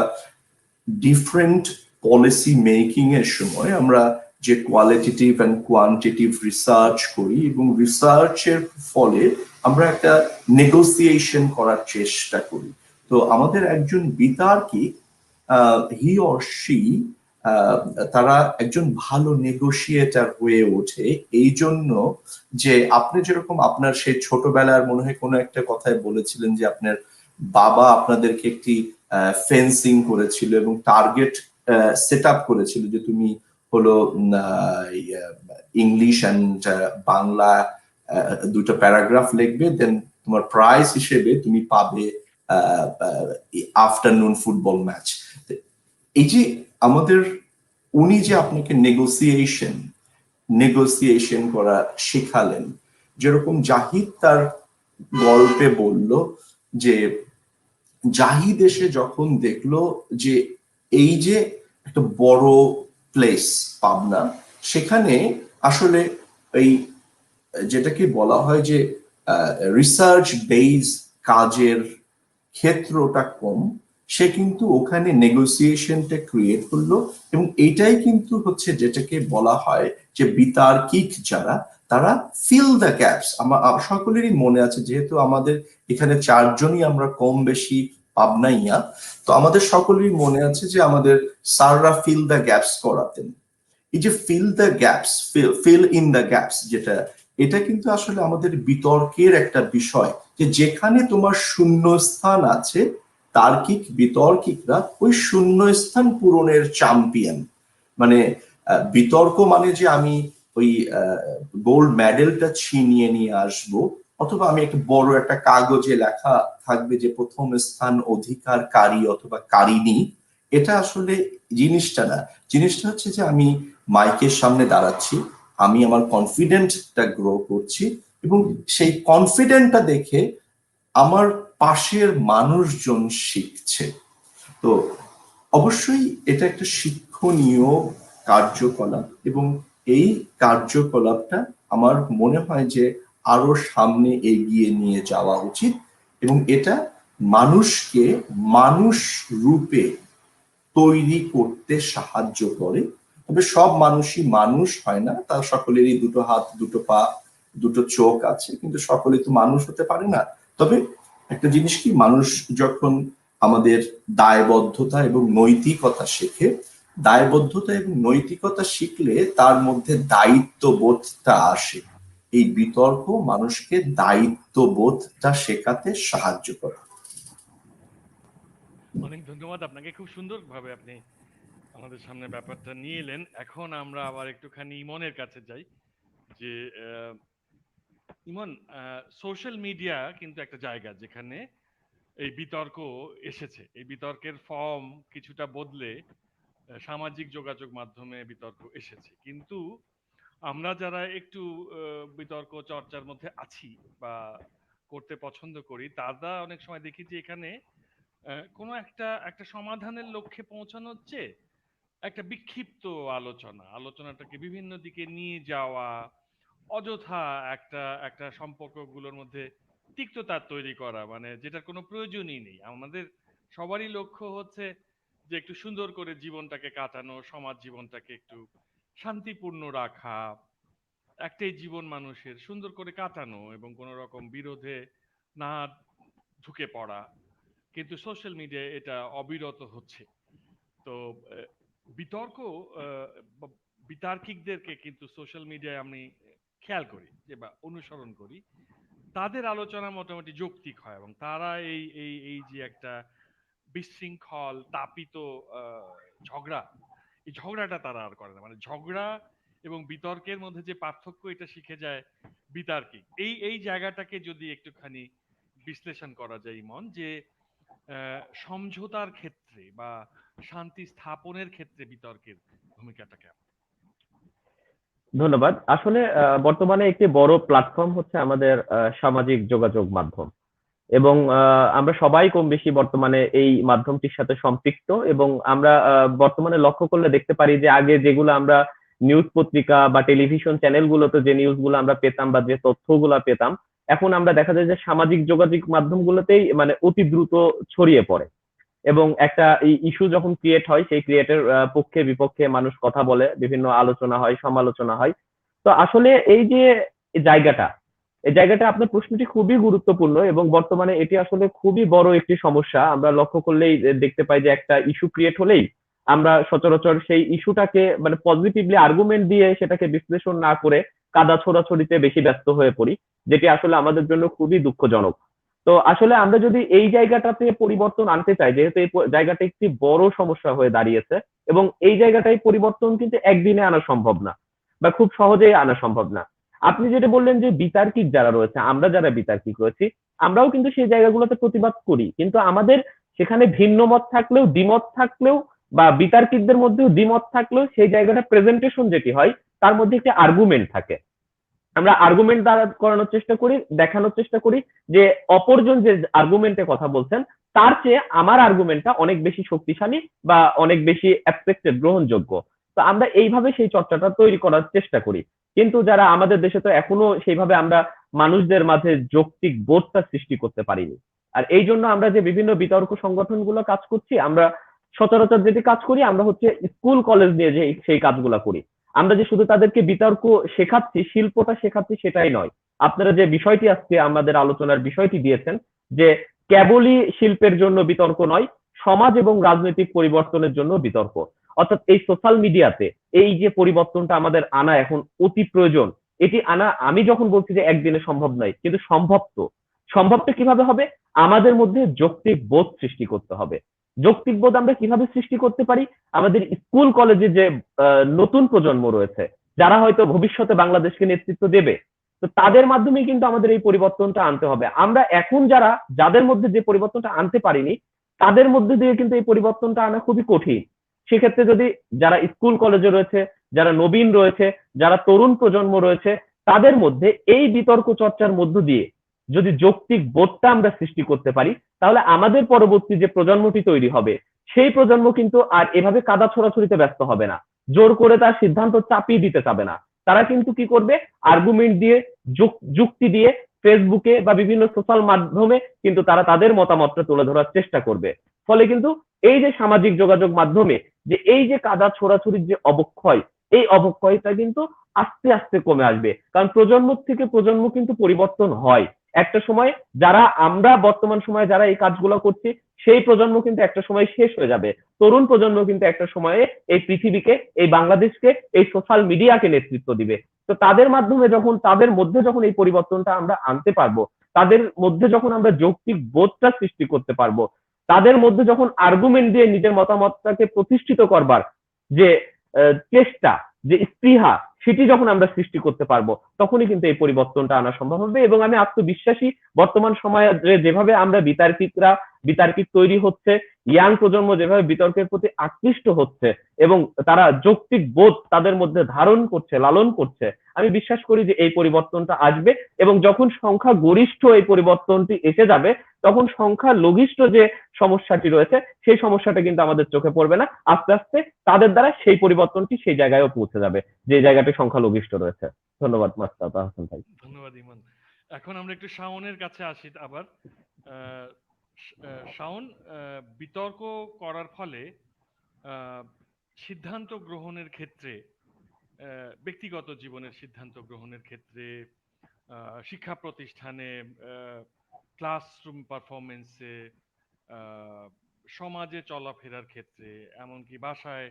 ডিফারেন্ট পলিসি মেকিং এর সময় আমরা যে কোয়ালিটেটিভ এন্ড কোয়ান্টিটিভ রিসার্চ করি, এবং রিসার্চের ফলে আমরা একটা নেগোসিয়েশন করার চেষ্টা করি। তো আমাদের একজন বিতার্কিক, হি অর শি, তারা একজন ভালো নেগোশিয়েটার হয়ে ওঠে এই জন্য যে আপনি যেরকম আপনার সেই ছোটবেলার মনে হয় কোনো একটা কথায় বলেছিলেন যে আপনার বাবা আপনাদেরকে একটি ফেন্সিং করেছিল এবং টার্গেট সেট আপ করেছিল যে তুমি হলো ইংলিশ অ্যান্ড বাংলা দুটো প্যারাগ্রাফ লিখবে, দেন তোমার প্রাইজ হিসেবে তুমি পাবে আফটারনুন ফুটবল ম্যাচ। এই যে আমাদের উনি যে আপনাকে নেগোসিয়েশন করা শেখালেন, যেরকম জাহিদ তার গল্পে বলল যে জাহিদ এসে যখন দেখলো যে এই যে একটা বড় প্লেস পাবনা, সেখানে আসলে এই যেটাকে বলা হয় যে রিসার্চ বেস কাজের ক্ষেত্রটা কম, সে কিন্তু ওখানে নেগোসিয়েশনটা ক্রিয়েট করলো, এবং এটাই কিন্তু হচ্ছে যেটাকে বলা হয় যে বিতার্কিক যারা, তারা ফিল দ্য গ্যাপস। সকলেরই মনে আছে, যেহেতু আমাদের এখানে চারজনই আমরা কম বেশি পাবনাইয়া, তো আমাদের সকলেরই মনে আছে যে আমাদের স্যাররা ফিল দ্য গ্যাপস করাতেন। এই যে fill the gaps, fill in the gaps যেটা, এটা কিন্তু আসলে আমাদের বিতর্কের একটা বিষয়, যে যেখানে তোমার শূন্যস্থান আছে, তার্কিক বিতর্কিকরা ওই শূন্যস্থান পূরণের চ্যাম্পিয়ন। মানে বিতর্ক মানে যে আমি ওই গোল্ড মেডেলটা ছিনিয়ে নিয়ে আসবো, অথবা আমি একটা বড় একটা কাগজে লেখা থাকবে যে প্রথম স্থান অধিকারকারী অথবা কারিনী, এটা আসলে জিনিসটা না। জিনিসটা হচ্ছে যে আমি মাইকের সামনে দাঁড়াচ্ছি, আমি আমার কনফিডেন্টটা গ্রো করছি, এবং সেই কনফিডেন্টটা দেখে আমার পাশের মানুষজন শিখছে। তো অবশ্যই এটা একটা শিক্ষণীয় কার্যকলাপ, এবং এই কার্যকলাপটা আমার মনে হয় যে আরো সামনে এগিয়ে নিয়ে যাওয়া উচিত, এবং এটা মানুষকে মানুষ রূপে তৈরি করতে সাহায্য করে। তবে সব মানুষই মানুষ হয় না, তার সকলেরই দুটো হাত, দুটো পা, দুটো চোখ আছে, কিন্তু সকলে তো মানুষ হতে পারে না। তবে একটা জিনিস কি, মানুষ যখন আমাদের দায়বদ্ধতা এবং নৈতিকতা শেখে, দায়বদ্ধতা এবং নৈতিকতা শিখলে তার মধ্যে দায়িত্ববোধটা আসে। এই বিতর্ক মানুষকে দায়িত্ববোধটা শেখাতে সাহায্য করে। অনেক ধন্যবাদ আপনাকে, খুব সুন্দরভাবে আপনি আমাদের সামনে ব্যাপারটা নিয়ে এলেন। এখন আমরা আবার একটুখানি ইমনের কাছে যাই, যে ইমন, সোশ্যাল মিডিয়া কিন্তু একটা জায়গা যেখানে এই বিতর্ক এসেছে। এই বিতর্কের ফর্ম কিছুটা বদলে সামাজিক যোগাযোগ মাধ্যমে বিতর্ক এসেছে, কিন্তু আমরা যারা একটু বিতর্ক চর্চার মধ্যে আছি বা করতে পছন্দ করি, তারা অনেক সময় দেখি যে এখানে কোনো একটা একটা সমাধানের লক্ষ্যে পৌঁছানো হচ্ছে, একটা বিক্ষিপ্ত আলোচনাটাকে বিভিন্ন দিকে নিয়ে যাওয়া, অযথা একটা একটা সম্পর্কগুলোর মধ্যে তিক্ততা তৈরি করা, মানে যেটার কোনো প্রয়োজনই নেই। আমাদের সবারই লক্ষ্য হচ্ছে যে একটু সুন্দর করে জীবনটাকে কাটানো, সমাজ জীবনটাকে একটু শান্তিপূর্ণ রাখা, একটাই জীবন মানুষের, সুন্দর করে কাটানো এবং কোনো রকম বিরোধে না ঢুকে পড়া। কিন্তু সোশ্যাল মিডিয়ায় এটা অবিরত হচ্ছে। তো বিতর্ক, আহ, বিতার্কিকদেরকে কিন্তু সোশ্যাল মিডিয়ায় আমি খেয়াল করি যে বা অনুসরণ করি, তাদের আলোচনা মোটামুটি যৌক্তিক হয়, এবং তারা এই এই এই যে একটা বিশৃঙ্খল তাপিত ঝগড়া, এই ঝগড়াটা তারা আর করে না। মানে ঝগড়া এবং বিতর্কের মধ্যে যে পার্থক্য, এটা শিখে যায় বিতার্কিক। এই এই জায়গাটাকে যদি একটুখানি বিশ্লেষণ করা যায় ইমন, যে সমঝোতার ক্ষেত্রে বা শান্তি স্থাপনের ক্ষেত্রে বিতর্কের ভূমিকাটা কেমন? ধন্যবাদ। আসলে বর্তমানে একটি বড় প্ল্যাটফর্ম হচ্ছে আমাদের সামাজিক যোগাযোগ মাধ্যম, এবং আমরা সবাই কম বেশি বর্তমানে এই মাধ্যমটির সাথে সম্পৃক্ত। এবং আমরা বর্তমানে লক্ষ্য করলে দেখতে পারি যে আগে যেগুলো আমরা নিউজ পত্রিকা বা টেলিভিশন চ্যানেলগুলোতে যে নিউজগুলো আমরা পেতাম বা যে তথ্যগুলো পেতাম, এখন আমরা দেখা যায় যে সামাজিক যোগাযোগ মাধ্যমগুলোতেই মানে অতি দ্রুত ছড়িয়ে পড়ে। এবং একটা ইস্যু যখন ক্রিয়েট হয়, সেই ক্রিয়েটের পক্ষে বিপক্ষে মানুষ কথা বলে, বিভিন্ন আলোচনা হয়, সমালোচনা হয়। তো আসলে এই যে জায়গাটা, এই জায়গাটা আপনার প্রশ্নটি খুবই গুরুত্বপূর্ণ, এবং বর্তমানে এটি আসলে খুবই বড় একটি সমস্যা। আমরা লক্ষ্য করলেই দেখতে পাই যে একটা ইস্যু ক্রিয়েট হলেই আমরা সচরাচর সেই ইস্যুটাকে মানে পজিটিভলি আর্গুমেন্ট দিয়ে সেটাকে বিশ্লেষণ না করে কাদা ছোড়াছড়িতে বেশি ব্যস্ত হয়ে পড়ি, যেটি আসলে আমাদের জন্য খুবই দুঃখজনক। তো আসলে আমরা যদি এই জায়গাটাতে পরিবর্তন আনতে চাই, যেহেতু এই জায়গাটা একটি বড় সমস্যা হয়ে দাঁড়িয়েছে, এবং এই জায়গাটায় পরিবর্তন কিন্তু একদিনে আনা সম্ভব না বা খুব সহজেই আনা সম্ভব না। আপনি যেটা বললেন যে বিতার্কিক যারা রয়েছে, আমরা যারা বিতার্কিক রয়েছি, আমরাও কিন্তু সেই জায়গাগুলোতে প্রতিবাদ করি, কিন্তু আমাদের সেখানে ভিন্ন মত থাকলেও, দ্বিমত থাকলেও বা বিতার্কিকদের মধ্যেও দ্বিমত থাকলেও সেই জায়গাটা প্রেজেন্টেশন যেটি হয়, তার মধ্যে একটি আর্গুমেন্ট থাকে। আমরা আর্গুমেন্ট দ্বারা করানোর চেষ্টা করি, দেখানোর চেষ্টা করি যে অপরজন যে আর্গুমেন্টে কথা বলছেন, তার চেয়ে আমার আর্গুমেন্টটা অনেক বেশি শক্তিশালী বা অনেক বেশি অ্যাকসেপ্টেড, গ্রহণযোগ্য। তো আমরা এইভাবে সেই চর্চাটা তৈরি করার চেষ্টা করি। কিন্তু যারা আমাদের দেশে তো এখনো সেইভাবে আমরা মানুষদের মাঝে যৌক্তিক বোধটা সৃষ্টি করতে পারিনি। আর এই জন্য আমরা যে বিভিন্ন বিতর্ক সংগঠনগুলো কাজ করছি, আমরা সচরাচর যেটি কাজ করি আমরা হচ্ছে স্কুল কলেজ নিয়ে যে সেই কাজগুলো করি। আমরা যে শুধু তাদেরকে বিতর্ক শেখাচ্ছি, শিল্পটা শেখাচ্ছি সেটাই নয়। আপনারা যে বিষয়টি আজকে আমাদের আলোচনার বিষয়টি দিয়েছেন যে কেবলই শিল্পের জন্য বিতর্ক নয়, সমাজ এবং রাজনৈতিক পরিবর্তনের জন্য বিতর্ক। অর্থাৎ এই সোশ্যাল মিডিয়াতে এই যে পরিবর্তনটা আমাদের আনা এখন অতি প্রয়োজন, এটি আনা আমি যখন বলছি যে একদিনে সম্ভব নয়, কিন্তু সম্ভব তো। সম্ভবটা কিভাবে হবে? আমাদের মধ্যে যৌক্তিক বোধ সৃষ্টি করতে হবে। যৌক্তিক বোধ আমরা কিভাবে সৃষ্টি করতে পারি? আমাদের স্কুল কলেজে যে নতুন প্রজন্ম রয়েছে, যারা হয়তো ভবিষ্যতে বাংলাদেশকে নেতৃত্ব দেবে, তো তাদের মাধ্যমে কিন্তু আমাদের এই পরিবর্তনটা আনতে হবে। আমরা এখন যাদের মধ্যে যে পরিবর্তনটা আনতে পারিনি, তাদের মধ্যে দিয়ে কিন্তু এই পরিবর্তনটা আনা খুবই কঠিন। সেক্ষেত্রে যদি যারা স্কুল কলেজে রয়েছে, যারা নবীন রয়েছে, যারা তরুণ প্রজন্ম রয়েছে, তাদের মধ্যে এই বিতর্ক চর্চার মধ্য দিয়ে যদি যৌক্তিক বোধটা আমরা সৃষ্টি করতে পারি, তাহলে আমাদের পরবর্তী যে প্রজন্মটি তৈরি হবে, সেই প্রজন্ম কিন্তু আর এভাবে কাদা ছোড়াছুড়িতে ব্যস্ত হবে না, জোর করে তার সিদ্ধান্ত চাপিয়ে দিতে চাবে না। তারা কিন্তু কি করবে? আর্গুমেন্ট দিয়ে, যুক্তি দিয়ে, ফেসবুকে বা বিভিন্ন সোশ্যাল মাধ্যমে কিন্তু তারা তাদের মতামতটা তুলে ধরার চেষ্টা করবে। ফলে কিন্তু এই যে সামাজিক যোগাযোগ মাধ্যমে যে এই যে কাদা ছোড়াছুড়ির যে অবক্ষয়, এই অবক্ষয়টা কিন্তু আস্তে আস্তে কমে আসবে। কারণ প্রজন্ম থেকে প্রজন্ম কিন্তু পরিবর্তন হয়। একটা সময় যারা আমরা বর্তমান সময়ে যারা এই কাজগুলো করছি, সেই প্রজন্ম কিন্তু একটা সময় শেষ হয়ে যাবে। তরুণ প্রজন্ম কিন্তু একটা সময়ে এই পৃথিবীকে, এই বাংলাদেশকে, এই সোশ্যাল মিডিয়াকে নেতৃত্ব দিবে। তো তাদের মাধ্যমে যখন তাদের মধ্যে যখন এই পরিবর্তনটা আমরা আনতে পারবো, তাদের মধ্যে যখন আমরা যৌক্তিক বোধটা সৃষ্টি করতে পারবো, তাদের মধ্যে যখন আর্গুমেন্ট দিয়ে নিজের মতামতটাকে প্রতিষ্ঠিত করবার যে চেষ্টা, যে স্পৃহা, সেটি যখন আমরা সৃষ্টি করতে পারবো, তখনই কিন্তু এই পরিবর্তনটা আনা সম্ভব হবে। এবং আমি আত্মবিশ্বাসী, বর্তমান সময়ে যেভাবে আমরা বিতার্কিক তৈরি হচ্ছে, ইয়াং প্রজন্ম যেভাবে বিতর্কের প্রতি আকৃষ্ট হচ্ছে এবং তারা যৌক্তিক বোধ তাদের মধ্যে ধারণ করছে, লালন করছে, আমি বিশ্বাস করি যে এই পরিবর্তনটা আসবে। এবং যখন সংখ্যা গরিষ্ঠ এই পরিবর্তনটি এসে যাবে, তখন সংখ্যা লঘিষ্ঠ যে সমস্যাটি রয়েছে, সেই সমস্যাটা কিন্তু আমাদের চোখে পড়বে না। আস্তে আস্তে তাদের দ্বারা সেই পরিবর্তনটি সেই জায়গায়ও পৌঁছে যাবে যে জায়গাটি সংখ্যা লঘিষ্ঠ রয়েছে। ধন্যবাদ মাস্টার হাসান ভাই। ধন্যবাদ ইমন। এখন আমরা একটু শাওনের কাছে আসি আবার। আহ, শাওন, বিতর্ক করার ফলে সিদ্ধান্ত গ্রহণের ক্ষেত্রে, ব্যক্তিগত জীবনের সিদ্ধান্ত গ্রহণের ক্ষেত্রে, শিক্ষা প্রতিষ্ঠানে, ক্লাসরুম পারফরমেন্সে, সমাজে চলাফেরার ক্ষেত্রে, এমনকি বাসায়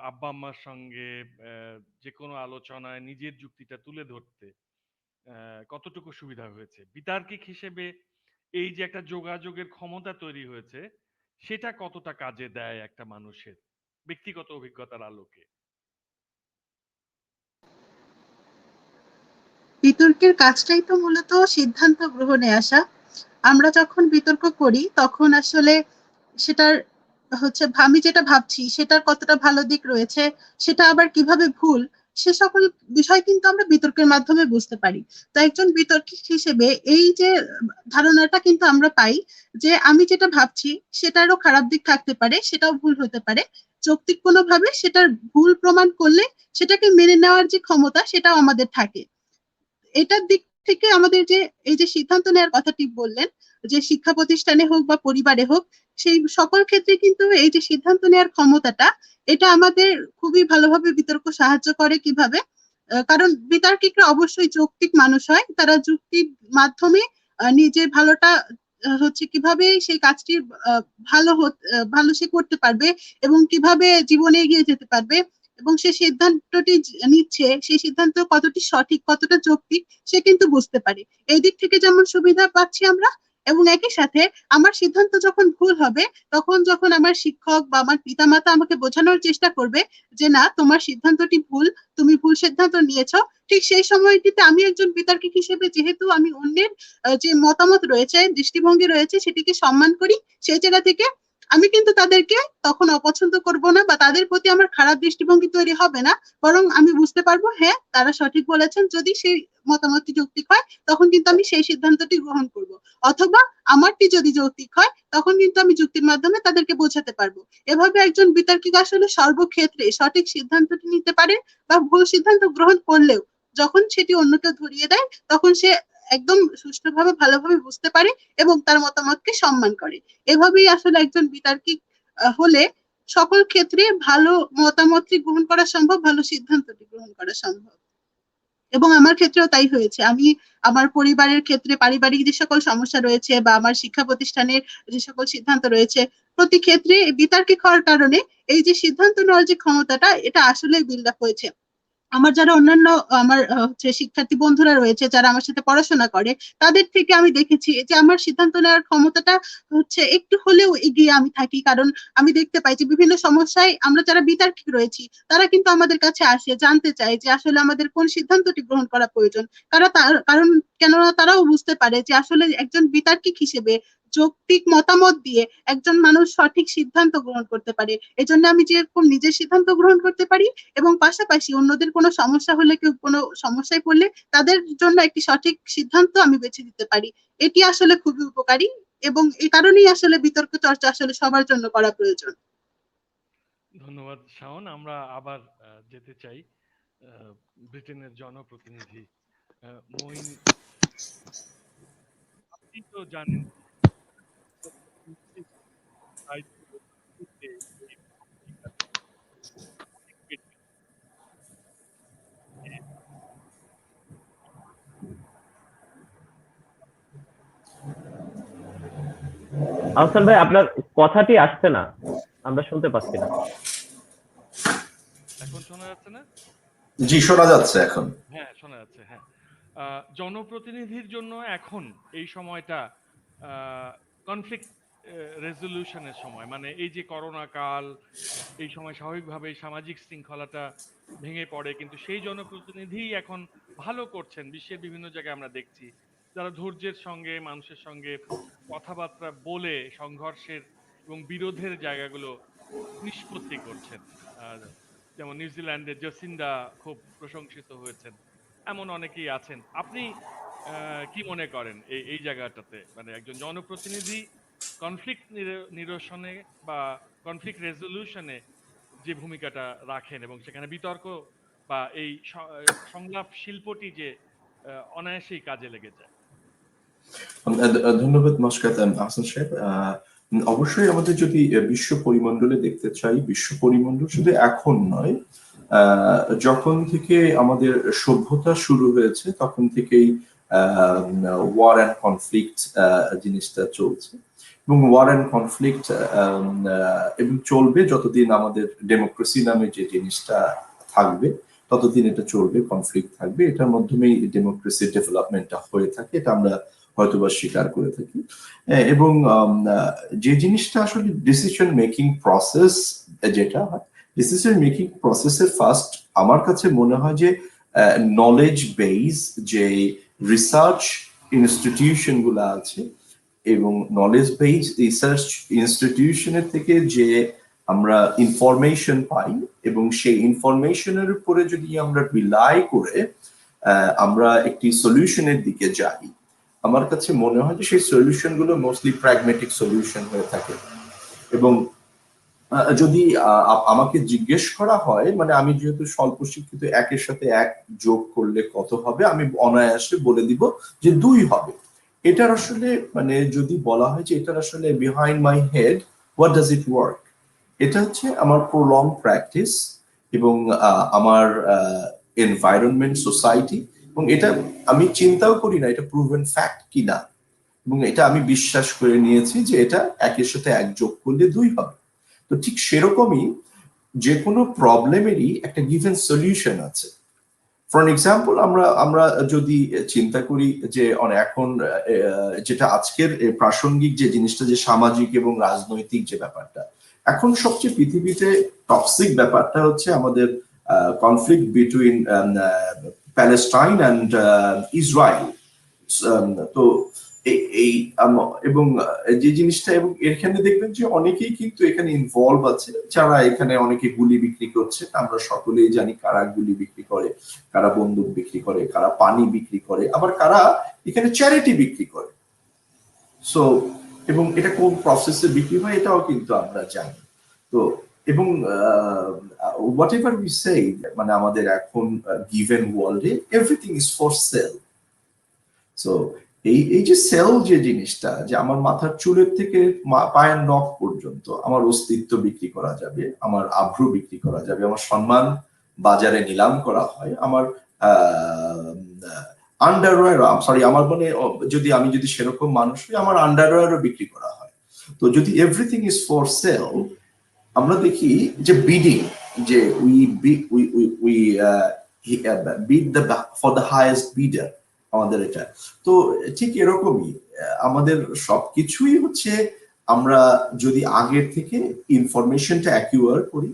আব্বা আম্মার সঙ্গে যে কোনো আলোচনায় নিজের যুক্তিটা তুলে ধরতে কতটুকু সুবিধা হয়েছে? বিতার্কিক হিসেবে এই যে একটা যোগাযোগের ক্ষমতা তৈরি হয়েছে, সেটা কতটা কাজে দেয় একটা মানুষের ব্যক্তিগত অভিজ্ঞতার আলোকে? বিতর্কের কাজটাই তো মূলত সিদ্ধান্ত গ্রহণে আসা। আমরা যখন বিতর্ক করি তখন আসলে সেটার আমি যেটা ভাবছি সেটার কতটা ভালো দিক রয়েছে, সেটা আবার কিভাবে ভুল, সে সকল বিষয় কিন্তু আমরা বিতর্কের মাধ্যমে বুঝতে পারি। তো একজন বিতর্কিক হিসেবে এই যে ধারণাটা কিন্তু আমরা পাই যে আমি যেটা ভাবছি সেটারও খারাপ দিক থাকতে পারে, সেটাও ভুল হতে পারে। যৌক্তিক কোনোভাবে সেটার ভুল প্রমাণ করলে সেটাকে মেনে নেওয়ার যে ক্ষমতা সেটাও আমাদের থাকে। এটার দিক থেকে আমাদের যে এই যে সিদ্ধান্ত নেওয়ার কথাটি বললেন, যে শিক্ষা প্রতিষ্ঠানে হোক বা পরিবারে হোক, সেই সকল ক্ষেত্রে কিন্তু এই যে সিদ্ধান্ত নেওয়ার ক্ষমতাটা, এটা আমাদের খুবই ভালোভাবে বিতর্ক সাহায্য করে। কিভাবে? কারণ বিতার্কিকরা অবশ্যই যৌক্তিক মানুষ হয়, তারা যুক্তির মাধ্যমে নিজের ভালোটা কিভাবে সেই কাজটি আহ, ভালো সে করতে পারবে এবং কিভাবে জীবনে এগিয়ে যেতে পারবে, এবং সে সিদ্ধান্তটি নিচ্ছে সেই সিদ্ধান্ত কতটি সঠিক, কতটা যৌক্তিক, সে কিন্তু বুঝতে পারে। এই দিক থেকে যেমন সুবিধা পাচ্ছি আমরা, এবং একই সাথে আমার সিদ্ধান্ত যখন ভুল হবে, তখন যখন আমার শিক্ষক বা আমার পিতামাতা আমাকে বোঝানোর চেষ্টা করবে যে না, তোমার সিদ্ধান্তটি ভুল, তুমি ভুল সিদ্ধান্ত নিয়েছো, ঠিক সেই সময়টিতে আমি একজন বিতার্কিক হিসেবে, যেহেতু আমি অন্যের যে মতামত রয়েছে, দৃষ্টিভঙ্গি রয়েছে, সেটিকে সম্মান করি, সেই জায়গা থেকে আমি কিন্তু তাদেরকে তখন অপছন্দ করব না, বা তাদের প্রতি আমার খারাপ দৃষ্টিভঙ্গি তৈরি হবে না। বরং আমি বুঝতে পারবো হ্যাঁ, তারা সঠিক বলেছেন। যদি সেই মতামতটি যৌক্তিক হয়, তখন কিন্তু আমি সেই সিদ্ধান্তটি গ্রহণ করব। অথবা আমারটি যদি যৌক্তিক হয়, তখন কিন্তু আমি যুক্তির মাধ্যমে তাদেরকে বোঝাতে পারবো। এভাবে একজন বিতার্কিক আসলে সর্বক্ষেত্রে সঠিক সিদ্ধান্তটি নিতে পারে, বা ভুল সিদ্ধান্ত গ্রহণ করলেও যখন সেটি অন্যকে ধরিয়ে দেয়, তখন সে একদম সুষ্ঠুভাবে ভালোভাবে বুঝতে পারে এবং তার মতামতকে সম্মান করে। এভাবেই আসলে একজন বিতার্কিক হলে সকল ক্ষেত্রে ভালো মতামতটি গ্রহণ করা সম্ভব, ভালো সিদ্ধান্তটি গ্রহণ করা সম্ভব। এবং আমার ক্ষেত্রেও তাই হয়েছে। আমি আমার পরিবারের ক্ষেত্রে পারিবারিক যে সকল সমস্যা রয়েছে বা আমার শিক্ষা প্রতিষ্ঠানের যে সকল সিদ্ধান্ত রয়েছে, প্রতি ক্ষেত্রে বিতার্কিক হওয়ার কারণে এই যে সিদ্ধান্ত নেওয়ার যে ক্ষমতাটা, এটা আসলে বিল্ড আপ হয়েছে। আমার যারা অন্যান্য আমার হচ্ছে শিক্ষার্থী বন্ধুরা রয়েছে যারা আমার সাথে পড়াশোনা করে, তাদের থেকে আমি দেখেছি যে আমার সিদ্ধান্ত নেওয়ার ক্ষমতাটা হচ্ছে একটু হলেও এগিয়ে আমি থাকি। কারণ আমি দেখতে পাই যে বিভিন্ন সমস্যায় আমরা যারা বিতার্কিক রয়েছি তারা কিন্তু আমাদের কাছে আসে, জানতে চায় যে আসলে আমাদের কোন সিদ্ধান্তটি গ্রহণ করা প্রয়োজন। কারণ কেননা তারাও বুঝতে পারে যে আসলে একজন বিতার্কিক হিসেবে যৌক্তিক মতামত দিয়ে একজন মানুষ সঠিক সিদ্ধান্ত গ্রহণ করতে পারে। এজন্য আমি যেরকম নিজের সিদ্ধান্ত গ্রহণ করতে পারি এবং পাশাপাশি অন্যদের কোনো সমস্যা হলে, কেউ কোনো সমস্যায় পড়লে তাদের জন্য একটি সঠিক সিদ্ধান্ত আমি বেছে দিতে পারি। এটি আসলে খুবই উপকারী এবং এই কারণেই আসলে বিতর্ক চর্চা আসলে সবার জন্য করা প্রয়োজন। ধন্যবাদ শাওন। আমরা আবার যেতে চাই ব্রিটেনের জনপ্রতিনিধি মঈন। আপনি তো জানেন আহসান ভাই, আপনার কথাটি আসছে না, আমরা শুনতে পাচ্ছি না। এখন শোনা যাচ্ছে না? জি, শোনা যাচ্ছে এখন। হ্যাঁ, শোনা যাচ্ছে। হ্যাঁ, জনপ্রতিনিধির জন্য এখন এই সময়টা কনফ্লিক্ট রেজলিউশনের সময়, মানে এই যে করোনা কাল, এই সময় স্বাভাবিকভাবেই সামাজিক শৃঙ্খলাটা ভেঙে পড়ে, কিন্তু সেই জনপ্রতিনিধি এখন ভালো করছেন বিশ্বের বিভিন্ন জায়গায় আমরা দেখছি, যারা ধৈর্যের সঙ্গে মানুষের সঙ্গে কথাবার্তা বলে সংঘর্ষের এবং বিরোধের জায়গাগুলো নিষ্পত্তি করছেন। আর যেমন নিউজিল্যান্ডের জসিন্দা খুব প্রশংসিত হয়েছেন, এমন অনেকেই আছেন। আপনি কি মনে করেন এই এই জায়গাটাতে, মানে একজন জনপ্রতিনিধি কনফ্লিক্ট নিরসনে বা কনফ্লিক্ট রেজলিউশনে যে ভূমিকাটা রাখেন এবং সেখানে বিতর্ক বা এই সংলাপ শিল্পটি যে অনায়াসেই কাজে লেগে যায়? ধন্যবাদ মাশকাত আহসান সাহেব। অবশ্যই আমাদের যদি বিশ্ব পরিমণ্ডলে দেখতে চাই, বিশ্ব পরিমণ্ডল শুধু এখন নয়, যখন থেকে আমাদের সভ্যতা শুরু হয়েছে তখন থেকেই ওয়ার অ্যান্ড কনফ্লিক্ট জিনিসটা চলছে, এবং ওয়ার অ্যান্ড কনফ্লিক্ট এবং চলবে যতদিন আমাদের ডেমোক্রেসি নামে যে জিনিসটা থাকবে, ততদিন এটা চলবে, কনফ্লিক্ট থাকবে। এটার মাধ্যমেই ডেমোক্রেসির ডেভেলপমেন্টটা হয়ে থাকে, এটা আমরা হয়তোবা স্বীকার করে থাকি। এবং যে জিনিসটা আসলে ডিসিশন মেকিং প্রসেস, যেটা হয় ডিসিশন মেকিং প্রসেসের ফার্স্ট আমার কাছে মনে হয় যে নলেজ বেস যে রিসার্চ ইনস্টিটিউশন গুলো আছে এবং নলেজ বেস রিসার্চ ইনস্টিটিউশনের থেকে যে আমরা ইনফরমেশন পাই এবং সেই ইনফরমেশনের উপরে যদি আমরা রিলাই করে আমরা একটি সলিউশনের দিকে যাই, আমার কাছে মনে হয় যে সেই সলিউশন গুলো মোস্টলি প্র্যাগমেটিক সলিউশন হয়ে থাকে। এবং যদি আমাকে জিজ্ঞেস করা হয়, মানে আমি যেহেতু স্বল্প শিক্ষিত, একের সাথে এক যোগ করলে কত হবে, আমি অনায়াসে বলে দিব যে 2 হবে। এটার আসলে মানে যদি বলা হয় যে এটার আসলে behind my head what does it work, এটা হচ্ছে আমার প্রলং প্র্যাকটিস এবং আমার এনভায়রনমেন্ট, সোসাইটি, এবং এটা আমি চিন্তাও করি না এটা প্রুভেন ফ্যাক্ট কিনা, এবং এটা আমি বিশ্বাস করে নিয়েছি যে এটা একের সাথে এক যোগ করলে 2 হবে। তো ঠিক সেরকমই যে কোনো প্রবলেমেরই একটা গিভেন সলিউশন আছে। ফর এক্সাম্পল আমরা আমরা যদি চিন্তা করি যে এখন যেটা আজকের প্রাসঙ্গিক যে জিনিসটা, যে সামাজিক এবং রাজনৈতিক যে ব্যাপারটা, এখন সবচেয়ে পৃথিবীতে টক্সিক ব্যাপারটা হচ্ছে আমাদের conflict between Palestine and Israel. তো এই এবং যে জিনিসটা, এবং এখানে দেখবেন যে অনেকেই কিন্তু এখানে ইনভলভ আছে, যারা এখানে অনেকে গুলি বিক্রি করছে। আমরা সকলেই জানি কারা গুলি বিক্রি করে, কারা বন্দুক বিক্রি করে, কারা পানি বিক্রি করে, আবার কারা এখানে চ্যারিটি বিক্রি করে। সো এবং এটা কোন প্রসেসে বিক্রি হয় এটাও কিন্তু আমরা জানি। তো এবং হোয়াট এভার উই সে, মানে আমাদের এখন গিভেন ওয়ার্ল্ডে everything is for sale. So এই যে সেল যে জিনিসটা, যে আমার মাথার চুলের থেকে পায়ের নখ পর্যন্ত আমার অস্তিত্ব বিক্রি করা যাবে, আমার আভ্রু বিক্রি করা যাবে, আমার সম্মান বাজারে নিলাম করা হয়, আমার আন্ডারওয়্যার, সরি আমার মানে যদি আমি যদি সেরকম মানুষ হই, আমার আন্ডারওয়্যারও বিক্রি করা হয়। তো যদি এভরিথিং ইজ ফর সেল, আমরা দেখি যে বিডিং, যে we bid the for the highest bidder, আমাদের এটা তো ঠিক এরকমই। আমাদের সবকিছুই হচ্ছে আমরা যদি আগের থেকে ইনফরমেশনটা অ্যাকিউয়ার করি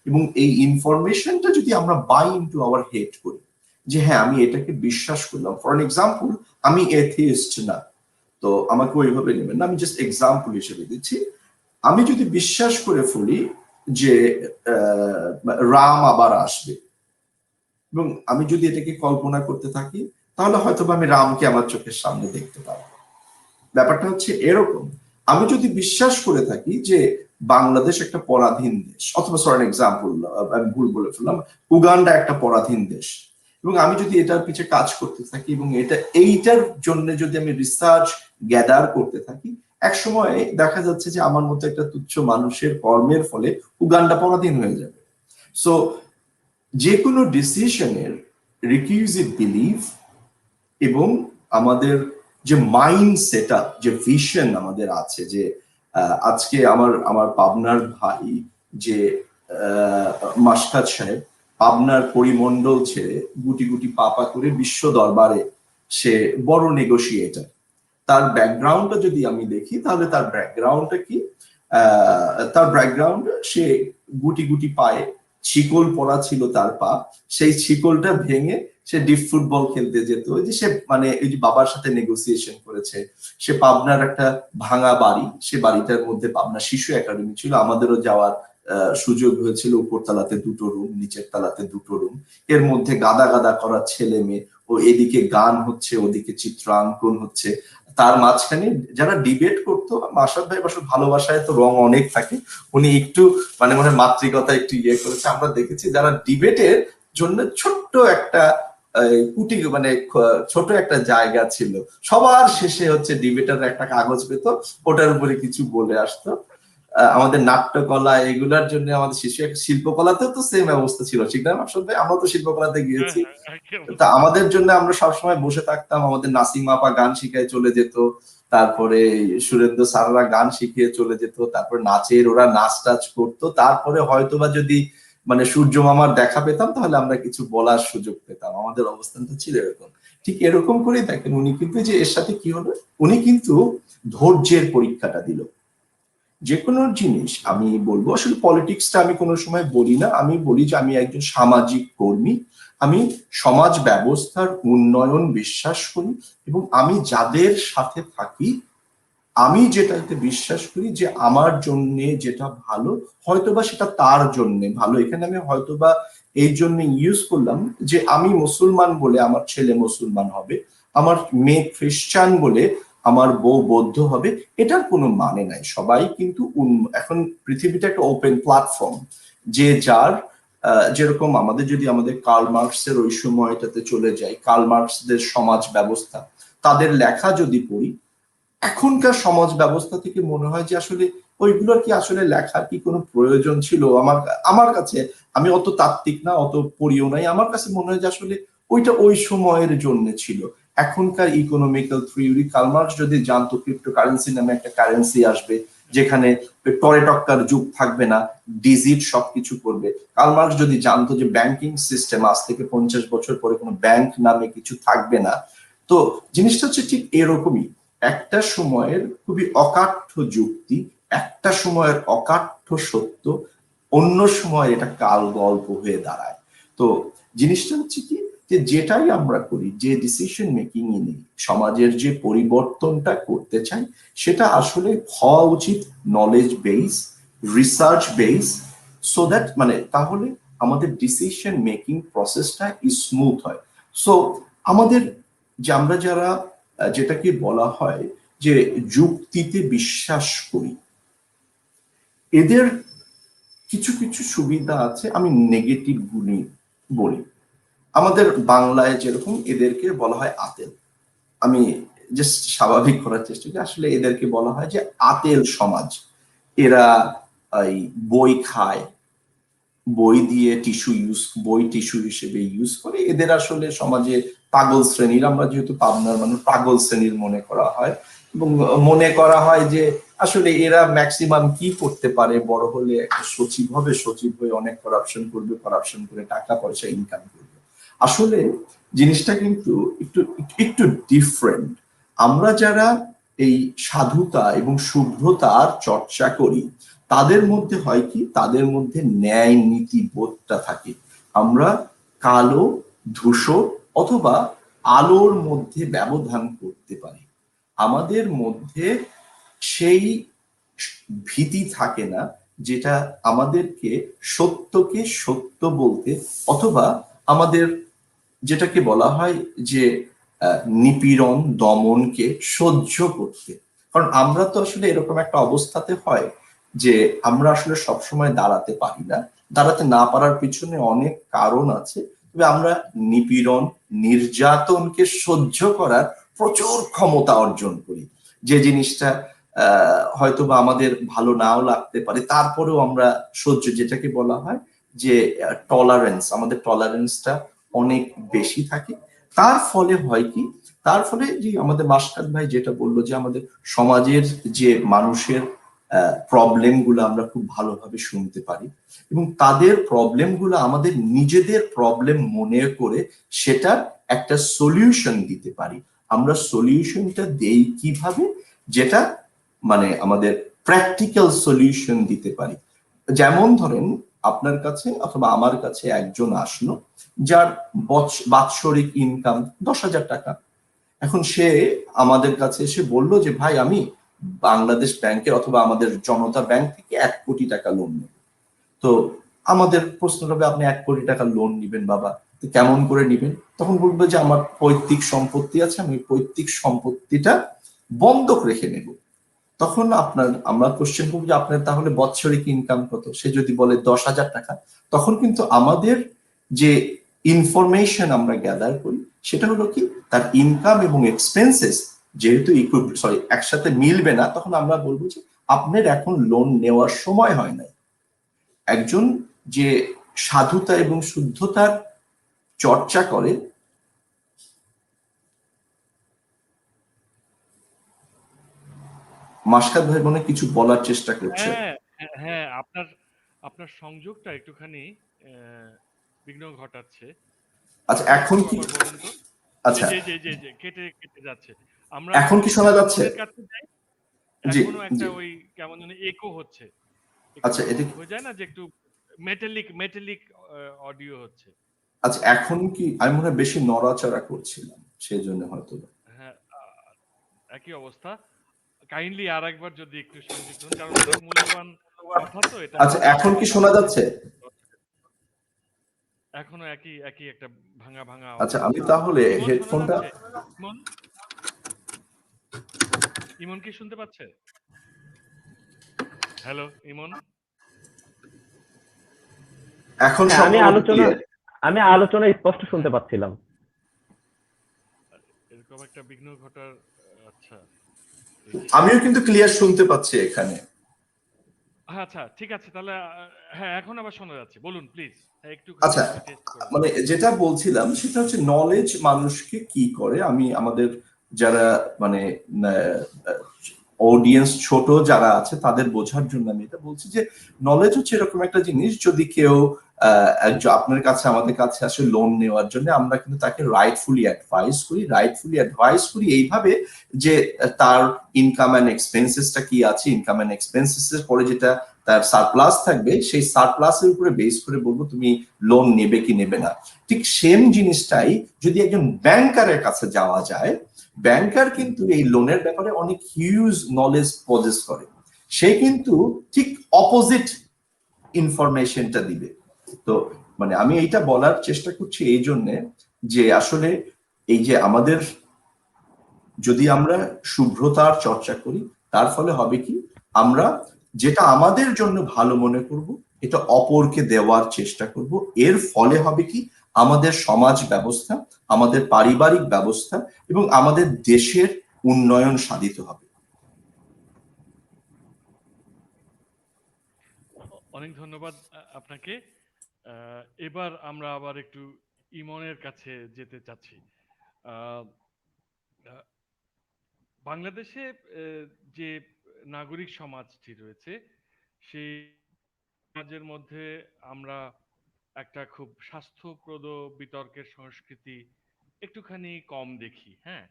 এবং এই ইনফরমেশনটা যদি আমরা বাই ইনটু আওয়ার হেড করি, যে হ্যাঁ আমি এটাকে বিশ্বাস করলাম। ফর এন এক্সাম্পল, আমি এথিস্ট না, তো আমাকে ওইভাবে নেবেন না, আমি জাস্ট এক্সাম্পল হিসেবে দিচ্ছি। আমি যদি বিশ্বাস করে ফেলি যে রাম আবার আসবে, এবং আমি যদি এটাকে কল্পনা করতে থাকি, তাহলে হয়তো আমি রামকে আমার চোখের সামনে দেখতে পাবো। ব্যাপারটা হচ্ছে এরকম। আমি যদি বিশ্বাস করে থাকি যে বাংলাদেশ একটা পরাধীন দেশ, অথবা ফর এক্সাম্পল আমি ভুল বলে ফেললাম, উগান্ডা একটা পরাধীন দেশ, এবং আমি যদি এটার পিছে কাজ করতে থাকি এবং এইটার জন্য যদি আমি রিসার্চ গ্যাদার করতে থাকি, এক সময় দেখা যাচ্ছে যে আমার মতো একটা তুচ্ছ মানুষের কর্মের ফলে উগান্ডা পরাধীন হয়ে যাবে। সো যে কোনো ডিসিশনের রিকুইজিট বিলিভ এবং আমাদের যে মাইন্ড সেট আপ, যে ভিশন আমাদের আছে, যে আজকে আমার পাবনার ভাই যে মাসকাত সাহেব পাবনার পরিমণ্ডল ছেড়ে গুটি গুটি পাপা করে বিশ্ব দরবারে সে বড় নেগোসিয়েটার। তার ব্যাকগ্রাউন্ডটা যদি আমি দেখি, তাহলে তার ব্যাকগ্রাউন্ডটা কি? তার ব্যাকগ্রাউন্ড, সে গুটি গুটি পায়ে শিকল পরা ছিল তার পা, সেই শিকলটা ভেঙে সে ডিপ ফুটবল খেলতে যেত। ওই যে সে মানে এই যে বাবার সাথে নেগোসিয়েশন করেছে। সে পাবনার একটা ভাঙা বাড়ি, সে বাড়িটার মধ্যে পাবনা শিশু একাডেমি ছিল, আমাদেরও যাওয়ার সুযোগ হয়েছিল। উপরতলাতে 2টো রুম, নিচের তলাতে 2টো রুম, এর মধ্যে গাদা গাদা করা ছেলে মেয়ে, ও এদিকে গান হচ্ছে, ওদিকে চিত্রাঙ্কন হচ্ছে, তার মাঝখানে যারা ডিবেট করতো। মাসাদ ভাই আসলে ভালোবাসায় তো রং অনেক থাকে, উনি একটু মানে মনে মাতৃকতা একটু ইয়ে করেছে। আমরা দেখেছি যারা ডিবেটের জন্য ছোট্ট একটা কুটি মানে ছোট একটা জায়গা ছিল, সবার শেষে হচ্ছে ডিবেটার একটা কাগজ পেত, ওটার উপরে কিছু বলে আসতো। আমাদের নাট্যকলা এগুলার জন্য আমাদের শিল্পকলাতেও তো সেম অবস্থা ছিল, ঠিক না মাসুদ ভাই? আমরা তো শিল্পকলাতে গিয়েছি, তা আমাদের জন্য আমরা সবসময় বসে থাকতাম, আমাদের নাসিম আপা গান শিখায় চলে যেত, তারপরে সুরেন্দ্র স্যাররা গান শিখিয়ে চলে যেত, তারপরে নাচের ওরা নাচ টাচ করতো, তারপরে হয়তোবা যদি মানে সূর্য মামার দেখা পেতাম, তাহলে আমরা কিছু বলার সুযোগ পেতাম। আমাদের অবস্থানটা ছিল এরকম। ঠিক এরকম করেই দেখেন উনি কিন্তু, যে এর সাথে কি হলো, উনি কিন্তু ধৈর্যের পরীক্ষাটা দিল। যে কোনো জিনিস আমি বলবো, আসলে পলিটিক্সটা আমি কোনো সময় বলি না, আমি বলি যে আমি একজন সামাজিক কর্মী, আমি সমাজ ব্যবস্থার উন্নয়ন বিশ্বাস করি, এবং আমি যাদের সাথে থাকি আমি যেটাতে বিশ্বাস করি যে আমার জন্য যেটা ভালো, হয়তোবা সেটা তার জন্য ভালো। এখানে আমি হয়তোবা এই জন্য ইউজ করলাম যে আমি মুসলমান বলে আমার ছেলে মুসলমান হবে, আমার মেয়ে খ্রিস্টান বলে আমার বউ বৌদ্ধ হবে, এটার কোনো মানে নাই। সবাই কিন্তু এখন পৃথিবীটা একটা ওপেন প্ল্যাটফর্ম, যে যার যেরকম আমাদের যদি আমাদের কার্ল মার্কসের ওই সময়টাতে চলে যাই, কার্ল মার্কসদের সমাজ ব্যবস্থা, তাদের লেখা যদি পড়ি, এখনকার সমাজ ব্যবস্থা থেকে মনে হয় যে আসলে ওইগুলোর কি আসলে লেখার কি কোনো প্রয়োজন ছিল। আমার কাছে, আমি অত তাত্ত্বিক না, অত পড়িও নাই, আমার কাছে মনে হয় যে আসলে ওইটা ওই সময়ের জন্য ছিল। এখনকার ইকোনমিক্যাল থিওরি, কার্ল মার্কস যদি জানতো ক্রিপ্টোকারেন্সি নামে একটা কারেন্সি আসবে, যেখানে টরে টক্কার যুগ থাকবে না, ডিজিট সবকিছু করবে। কার্ল মার্কস যদি জানতো যে ব্যাংকিং সিস্টেম আজ থেকে 50 বছর পরে কোনো ব্যাংক নামে কিছু থাকবে না। তো জিনিসটা হচ্ছে ঠিক এরকমই, একটা সময়ের খুবই অকাঠ্য যুক্তি, একটা সময়ের অকাঠ্য সত্য, অন্য সময় এটা কাল গল্প হয়ে দাঁড়ায়। তো জিনিসটা হচ্ছে কি, যে যেটাই আমরা করি, যে ডিসিশন মেকিং নিই, সমাজের যে পরিবর্তনটা করতে চাই, সেটা আসলে হওয়া উচিত knowledge base, research base, so that মানে তাহলে আমাদের ডিসিশন মেকিং প্রসেসটা স্মুথ হয়। সো আমাদের যে আমরা যারা যেটাকে বলা হয় যে যুক্তিতে বিশ্বাস করি, এদের কিছু কিছু সুবিধা আছে, আমি নেগেটিভ গুণই বলি। আমাদের বাংলায় যেরকম এদেরকে বলা হয় আতেল। আমি জাস্ট স্বাভাবিক করার চেষ্টা করি। আসলে এদেরকে বলা হয় যে আতেল সমাজ। এরা এই বই খায়, বই দিয়ে বই টিস্যু হিসেবে ইউজ করে। এদের আসলে সমাজে পাগল শ্রেণীর, আমরা যেহেতু পাবনার মানুষ, পাগল শ্রেণীর মনে করা হয় এবং মনে করা হয় যে আসলে এরা ম্যাক্সিমাম কি করতে পারে, বড় হলে একটা সচিব হবে, সচিব হয়ে অনেক করাপশন করবে, করাপশন করে টাকা পয়সা ইনকাম করবে। আসলে জিনিসটা কিন্তু একটু একটু ডিফারেন্ট। আমরা যারা এই সাধুতা এবং শুভ্রতার চর্চা করি, তাদের মধ্যে হয় কি, তাদের মধ্যে ন্যায় নীতি বোধটা থাকে। আমরা কালো, ধূসর অথবা আলোর মধ্যে ব্যবধান করতে পারি। আমাদের মধ্যে সেই ভীতি থাকে না যেটা আমাদেরকে সত্যকে সত্য বলতে, অথবা আমাদের যেটাকে বলা হয় যে নিপীড়ন দমনকে সহ্য করতে। কারণ আমরা তো আসলে এরকম একটা অবস্থাতে হয় যে আমরা আসলে সবসময় দাঁড়াতে পারি না। দাঁড়াতে না পারার পিছনে অনেক কারণ আছে, তবে আমরা নিপীড়ন নির্যাতনকে সহ্য করার প্রচুর ক্ষমতা অর্জন করি। যে জিনিসটা হয়তো বা আমাদের ভালো নাও লাগতে পারে, তারপরেও আমরা সহ্য, যেটাকে বলা হয় যে টলারেন্স, আমাদের টলারেন্সটা অনেক বেশি থাকে। তার ফলে হয় কি, তার ফলে যে আমাদের মাসকাত ভাই যেটা বললো যে আমাদের সমাজের যে মানুষের প্রবলেম গুলো আমরা খুব ভালোভাবে শুনতে পারি এবং তাদের প্রবলেম গুলো আমাদের নিজেদের প্রবলেম মনে করে সেটা একটা সলিউশন দিতে পারি। আমরা সলিউশনটা দেই কিভাবে, যেটা মানে আমাদের প্র্যাকটিক্যাল সলিউশন দিতে পারি। যেমন ধরেন আপনার কাছে অথবা আমার কাছে একজন আসলো যার বাৎসরিক ইনকাম 10,000 টাকা। এখন সে আমাদের কাছে এসে বলল যে ভাই আমি বাংলাদেশ ব্যাংকের অথবা আমাদের জনতা ব্যাংক থেকে 1 কোটি টাকা লোন নেব। তো আমাদের প্রশ্ন হবে, আপনি 1 কোটি টাকা লোন নিবেন বাবা, তো কেমন করে নিবেন? তখন বলবো যে আমার পৈতৃক সম্পত্তি আছে, আমি পৈতৃক সম্পত্তিটা বন্ধক রেখে নেব। তখন আমরা কোশ্চেন করবো যে আপনার তাহলে বাৎসরিক ইনকাম কত? সে যদি বলে 10,000 টাকা, তখন কিন্তু আমাদের যে ইনফরমেশন আমরা গ্যাদার করি সেটা হলো কি, তার ইনকাম এবং এক্সপেন্সেস যেহেতু একসাথে মিলবে না, তখন আমরা বলবো যে আপনার এখন লোন নেওয়ার সময় হয় নাই। একজন যে সাধুতা এবং শুদ্ধতার চর্চা করে, মাসকাত ভাই মনে কিছু বলার চেষ্টা করছে। হ্যাঁ, হ্যাঁ, আপনার আপনার সংযোগটা একটুখানি বিঘ্ন ঘটাচ্ছে। আচ্ছা এখন একটু কি, আবার বলুন তো। আচ্ছা জি, কেটে কেটে যাচ্ছে। আমরা এখন কি শোনা যাচ্ছে? ফোনের কাছে যাই, জি এখনো একটা জি। ওই কেমন যেন ইকো হচ্ছে। আচ্ছা একটু এটা, হয়ে যায় না যে একটু মেটালিক অডিও হচ্ছে। আচ্ছা এখন কি, আমি মনে হয় বেশি নড়াচড়া করছিলাম সেই জন্য হয়তো। হ্যাঁ, একই অবস্থা। কাইন্ডলি আরেকবার যদি একটু সংযুক্ত হন, কারণ অনেক মূল্যবান কথা তো এটা আচ্ছা এখন কি শোনা আমাদের যাচ্ছে? এখনো একই একটা ভাঙা আচ্ছা আওয়াজ। আমি তাহলে ইমন শোনা হেডফোনটা, যাচ্ছে? ইমন ইমন কি শুনতে পাচ্ছে? হ্যালো ইমন? এখন হ্যাঁ, সম্ভবত ক্লিয়ার। আমি আলোচনা স্পষ্ট শুনতে পাচ্ছিলাম। এরকম একটা বিঘ্ন ঘটার আচ্ছা। আমিও কিন্তু ক্লিয়ার শুনতে পাচ্ছি এখানে। আচ্ছা ঠিক আছে, তাহলে হ্যাঁ এখন আবার শোনা যাচ্ছে, বলুন প্লিজ। একটুখানি আচ্ছা আমি টেস্ট করে মানে যেটা বলছিলাম সেটা হচ্ছে নলেজ মানুষকে কি করে। আমি আমাদের যারা মানে অডিয়েন্স ছোট যারা আছে তাদের বোঝার জন্য আমি এটা বলছি যে নলেজ হচ্ছে এরকম একটা জিনিস, যদি কেউ আপনার কাছে আমাদের কাছে আসে লোন নেওয়ার জন্য, আমরা কিন্তু তাকে রাইটফুলি অ্যাডভাইস করি এইভাবে যে তার ইনকাম অ্যান্ড এক্সপেন্সেসটা কি আছে, ইনকাম অ্যান্ড এক্সপেন্সেস এর পরে যেটা তার সারপ্লাস থাকবে, সেই সারপ্লাসের উপরে বেস করে বলবো তুমি লোন নেবে কি নেবে না। ঠিক সেম জিনিসটাই যদি একজন ব্যাংকারের কাছে যাওয়া যায়, ব্যাংকার কিন্তু এই লোনের ব্যাপারে অনেক হিউজ নলেজ পজেস করে, সে কিন্তু ঠিক অপোজিট ইনফরমেশনটা দিবে। তো মানে আমি এইটা বলার চেষ্টা করছি এই জন্যে যে আসলে এই যে আমাদের যদি আমরা শুভ্রতার চর্চা করি, তার ফলে হবে কি, আমরা যেটা আমাদের জন্য ভালো মনে করব এটা অপরকে দেওয়ার চেষ্টা করব। এর ফলে হবে কি, আমাদের সমাজ ব্যবস্থা, আমাদের পারিবারিক ব্যবস্থা এবং আমাদের দেশের উন্নয়ন সাধিত হবে। অনেক ধন্যবাদ আপনাকে। এবার আমরা আবার একটু ইমনের কাছে যেতে চাচ্ছি। আহ, আহ, বাংলাদেশে যে নাগরিক সমাজটি রয়েছে সেই সমাজের মধ্যে আমরা একটা খুব স্বাস্থ্যপ্রদ বিতর্কের সংস্কৃতি একটুখানি কম দেখি। হ্যাঁ,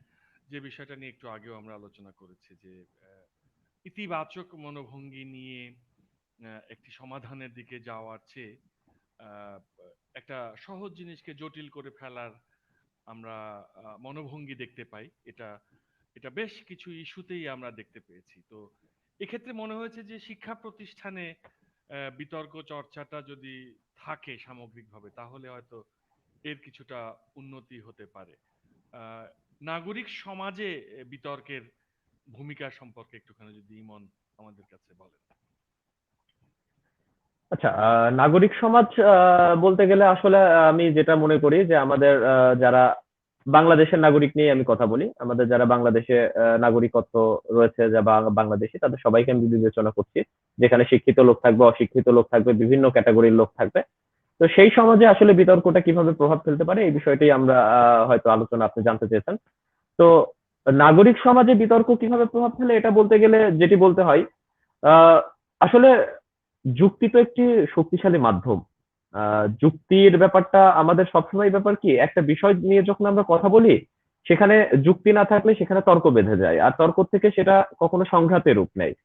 যে বিষয়টা নিয়ে একটু আগেও আমরা আলোচনা করেছি যে ইতিবাচক মনোভঙ্গি নিয়ে একটি সমাধানের দিকে যাওয়ার চেয়ে আহ, একটা সহজ জিনিসকে জটিল করে ফেলার আমরা মনোভঙ্গি দেখতে পাই। এটা এটা বেশ কিছু ইস্যুতেই আমরা দেখতে পেয়েছি। তো এক্ষেত্রে মনে হয়েছে যে শিক্ষা প্রতিষ্ঠানে বিতর্ক চর্চাটা যদি থাকে সামগ্রিকভাবে তাহলে হয়তো এর কিছুটা উন্নতি হতে পারে। আহ, নাগরিক সমাজে বিতর্কের ভূমিকা সম্পর্কে একটুখানি যদি ইমন আমাদের কাছে বলেন। আচ্ছা, নাগরিক সমাজ বলতে গেলে আসলে আমি যেটা মনে করি যে আমাদের যারা বাংলাদেশের নাগরিক নিয়ে আমি কথা বলি, আমাদের যারা বাংলাদেশে নাগরিকত্ব রয়েছে, যা বাংলাদেশি, তাদের সবাইকে আমি বিবেচনা করছি, যেখানে শিক্ষিত লোক থাকবে, অশিক্ষিত লোক থাকবে, বিভিন্ন ক্যাটাগরির লোক থাকবে। তো সেই সমাজে আসলে বিতর্কটা কিভাবে প্রভাব ফেলতে পারে এই বিষয়টি আমরা হয়তো আলোচনা আপনি জানতে চেয়েছেন। তো নাগরিক সমাজে বিতর্ক কিভাবে প্রভাব ফেলে এটা বলতে গেলে যেটি বলতে হয়, আহ আসলে যুক্তি তো একটি শক্তিশালী মাধ্যম। যুক্তির ব্যাপারটা আমাদের সবসময় ব্যাপার কি, একটা বিষয় নিয়ে যখন আমরা কথা বলি সেখানে যুক্তি না থাকলে সেখানে তর্ক বেঁধে যায়, আর তর্ক থেকে সেটা কখনো সংঘাতের রূপ নেয়।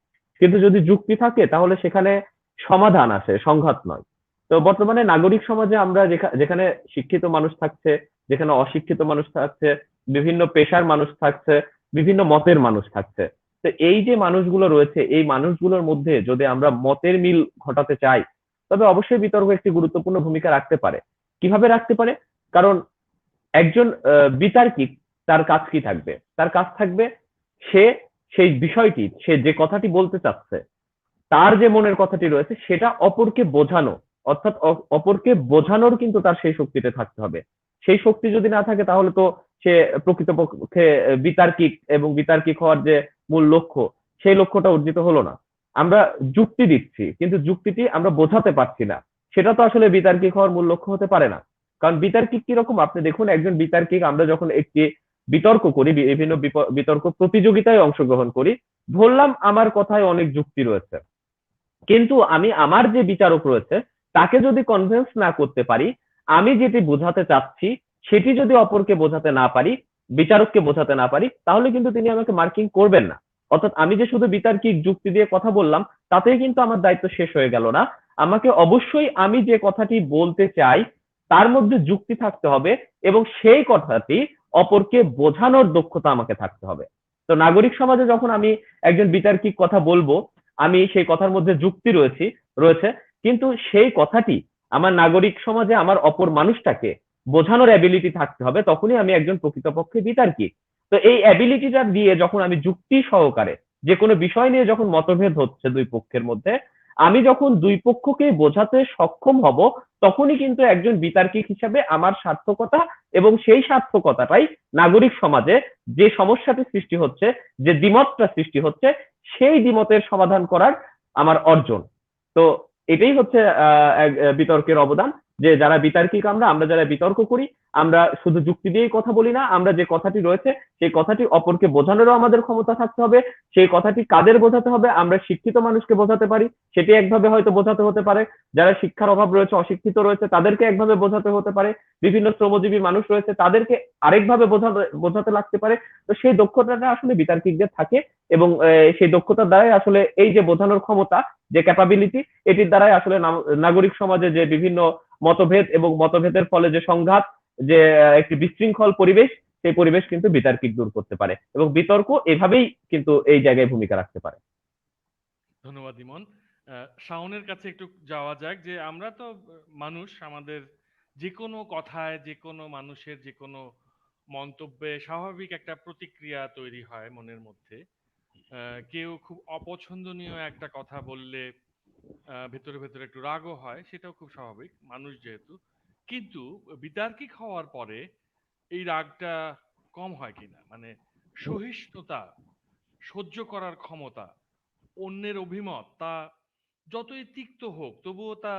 কিন্তু যদি যুক্তি থাকে তাহলে সেখানে সমাধান আসে, সংঘাত নয়। তো বর্তমানে নাগরিক সমাজে আমরা যেখানে শিক্ষিত মানুষ থাকছে, যেখানে অশিক্ষিত মানুষ থাকছে, বিভিন্ন পেশার মানুষ থাকছে, বিভিন্ন মতের মানুষ থাকছে। তো এই যে মানুষগুলো রয়েছে, এই মানুষগুলোর মধ্যে যদি আমরা মতের মিল ঘটাতে চাই, তবে অবশ্যই বিতর্ক একটি গুরুত্বপূর্ণ ভূমিকা রাখতে পারে। কিভাবে রাখতে পারে? কারণ একজন বিতার্কিক, তার কাজ কি থাকবে? তার কাজ থাকবে সে সেই বিষয়টি, সে যে কথাটি বলতে চাচ্ছে, তার যে মনের কথাটি রয়েছে সেটা অপরকে বোঝানো, অর্থাৎ অপরকে বোঝানোর কিন্তু তার সেই শক্তিতে থাকতে হবে। সেই শক্তি যদি না থাকে তাহলে তো সে প্রকৃতপক্ষে বিতার্কিক, এবং বিতার্কিক হওয়ার যে মূল লক্ষ্য, সেই লক্ষ্যটা অর্জিত হলো না। আমরা যুক্তি দিচ্ছি কিন্তু যুক্তিটি আমরা বোঝাতে পারছি না, সেটা তো আসলে বিতার্কিক হওয়ার মূল লক্ষ্য হতে পারে না। কারণ বিতার্কিক কিরকম, আপনি দেখুন, একজন বিতার্কিক, আমরা যখন একটি বিতর্ক করি, বিভিন্ন বিতর্ক প্রতিযোগিতায় অংশগ্রহণ করি, ধরলাম আমার কথায় অনেক যুক্তি রয়েছে, কিন্তু আমি আমার যে বিচারক রয়েছে তাকে যদি কনভিন্স না করতে পারি, আমি যেটি বোঝাতে চাচ্ছি সেটি যদি অপরকে বোঝাতে না পারি, বিচারককে বোঝাতে না পারি, তাহলে কিন্তু তিনি আমাকে মার্কিং করবেন না। অর্থাৎ আমি যে শুধু বিতার্কিক যুক্তি দিয়ে কথা বললাম তাতেই কিন্তু আমার দায়িত্ব শেষ হয়ে গেল না। আমাকে অবশ্যই আমি যে কথাটি বলতে চাই তার মধ্যে যুক্তি থাকতে হবে, এবং সেই কথাটি অপরকে বোঝানোর দক্ষতা আমাকে থাকতে হবে। তো নাগরিক সমাজে যখন আমি একজন বিতার্কিক কথা বলবো, আমি সেই কথার মধ্যে যুক্তি রয়েছে, কিন্তু সেই কথাটি আমার নাগরিক সমাজে আমার অপর মানুষটাকে বোঝানোর অ্যাবিলিটি থাকতে হবে, তখনই আমি একজন প্রকৃতপক্ষে বিতার্কিক। তো এই অ্যাবিলিটিটা দিয়ে যখন আমি যুক্তি সহকারে যে কোনো বিষয় নিয়ে যখন মতভেদ হচ্ছে দুই পক্ষের মধ্যে, আমি যখন দুই পক্ষকে বোঝাতে সক্ষম হব, তখনই কিন্তু একজন বিতার্কিক হিসাবে আমার সার্থকতা, এবং সেই সার্থকতাটাই নাগরিক সমাজে যে সমস্যাটি সৃষ্টি হচ্ছে, যে দ্বিমতটা সৃষ্টি হচ্ছে, সেই দ্বিমতের সমাধান করার আমার অর্জন। তো এটাই হচ্ছে বিতর্কের অবদান, যে যারা বিতার্কিক, আমরা যারা বিতর্ক করি, আমরা শুধু যুক্তি দিয়েই কথা বলি না, আমরা যে কথাটি রয়েছে সেই কথাটি অপরকে বোঝানোরও আমাদের ক্ষমতা থাকতে হবে। সেই কথাটি কাদের বোঝাতে হবে? আমরা শিক্ষিত মানুষকে বোঝাতে পারি, সেটি একভাবে হয়তো বোঝাতে হতে পারে। যারা শিক্ষার অভাব রয়েছে, অশিক্ষিত রয়েছে, তাদেরকে একভাবে বোঝাতে হতে পারে। বিভিন্ন শ্রমজীবী মানুষ রয়েছে, তাদেরকে আরেকভাবে বোঝাতে লাগতে পারে। তো সেই দক্ষতাটা আসলে বিতার্কিকদের থাকে, এবং সেই দক্ষতার দ্বারাই আসলে এই যে বোঝানোর ক্ষমতা, যে ক্যাপাবিলিটি, এটির দ্বারাই আসলে নাগরিক সমাজে যে বিভিন্ন মতভেদ এবং মতভেদের ফলে যে সংঘাত, যে একটি বিশৃঙ্খল পরিবেশ, সেই পরিবেশ কিন্তু বিতার্কিক দূর করতে পারে, এবং বিতর্ক এভাবেই কিন্তু এই জায়গায় ভূমিকা রাখতে পারে। ধন্যবাদ ইমন। শাওনের কাছে একটু যাওয়া যাক, যে আমরা তো মানুষ, আমাদের যে কোনো কথায়, যে কোনো মানুষের যে কোনো মন্তব্যে স্বাভাবিক একটা প্রতিক্রিয়া তৈরি হয় মনের মধ্যে। কেউ খুব অপছন্দনীয় একটা কথা বললে ভেতরে ভেতরে একটু রাগও হয়, সেটাও খুব স্বাভাবিক, মানুষ যেহেতু। কিন্তু বিতার্কিক হওয়ার পরে এই রাগটা কম হয় কিনা, মানে সহিষ্ণুতা, সহ্য করার ক্ষমতা, অন্যের অভিমত তা যতই তিক্ত হোক তবুও তা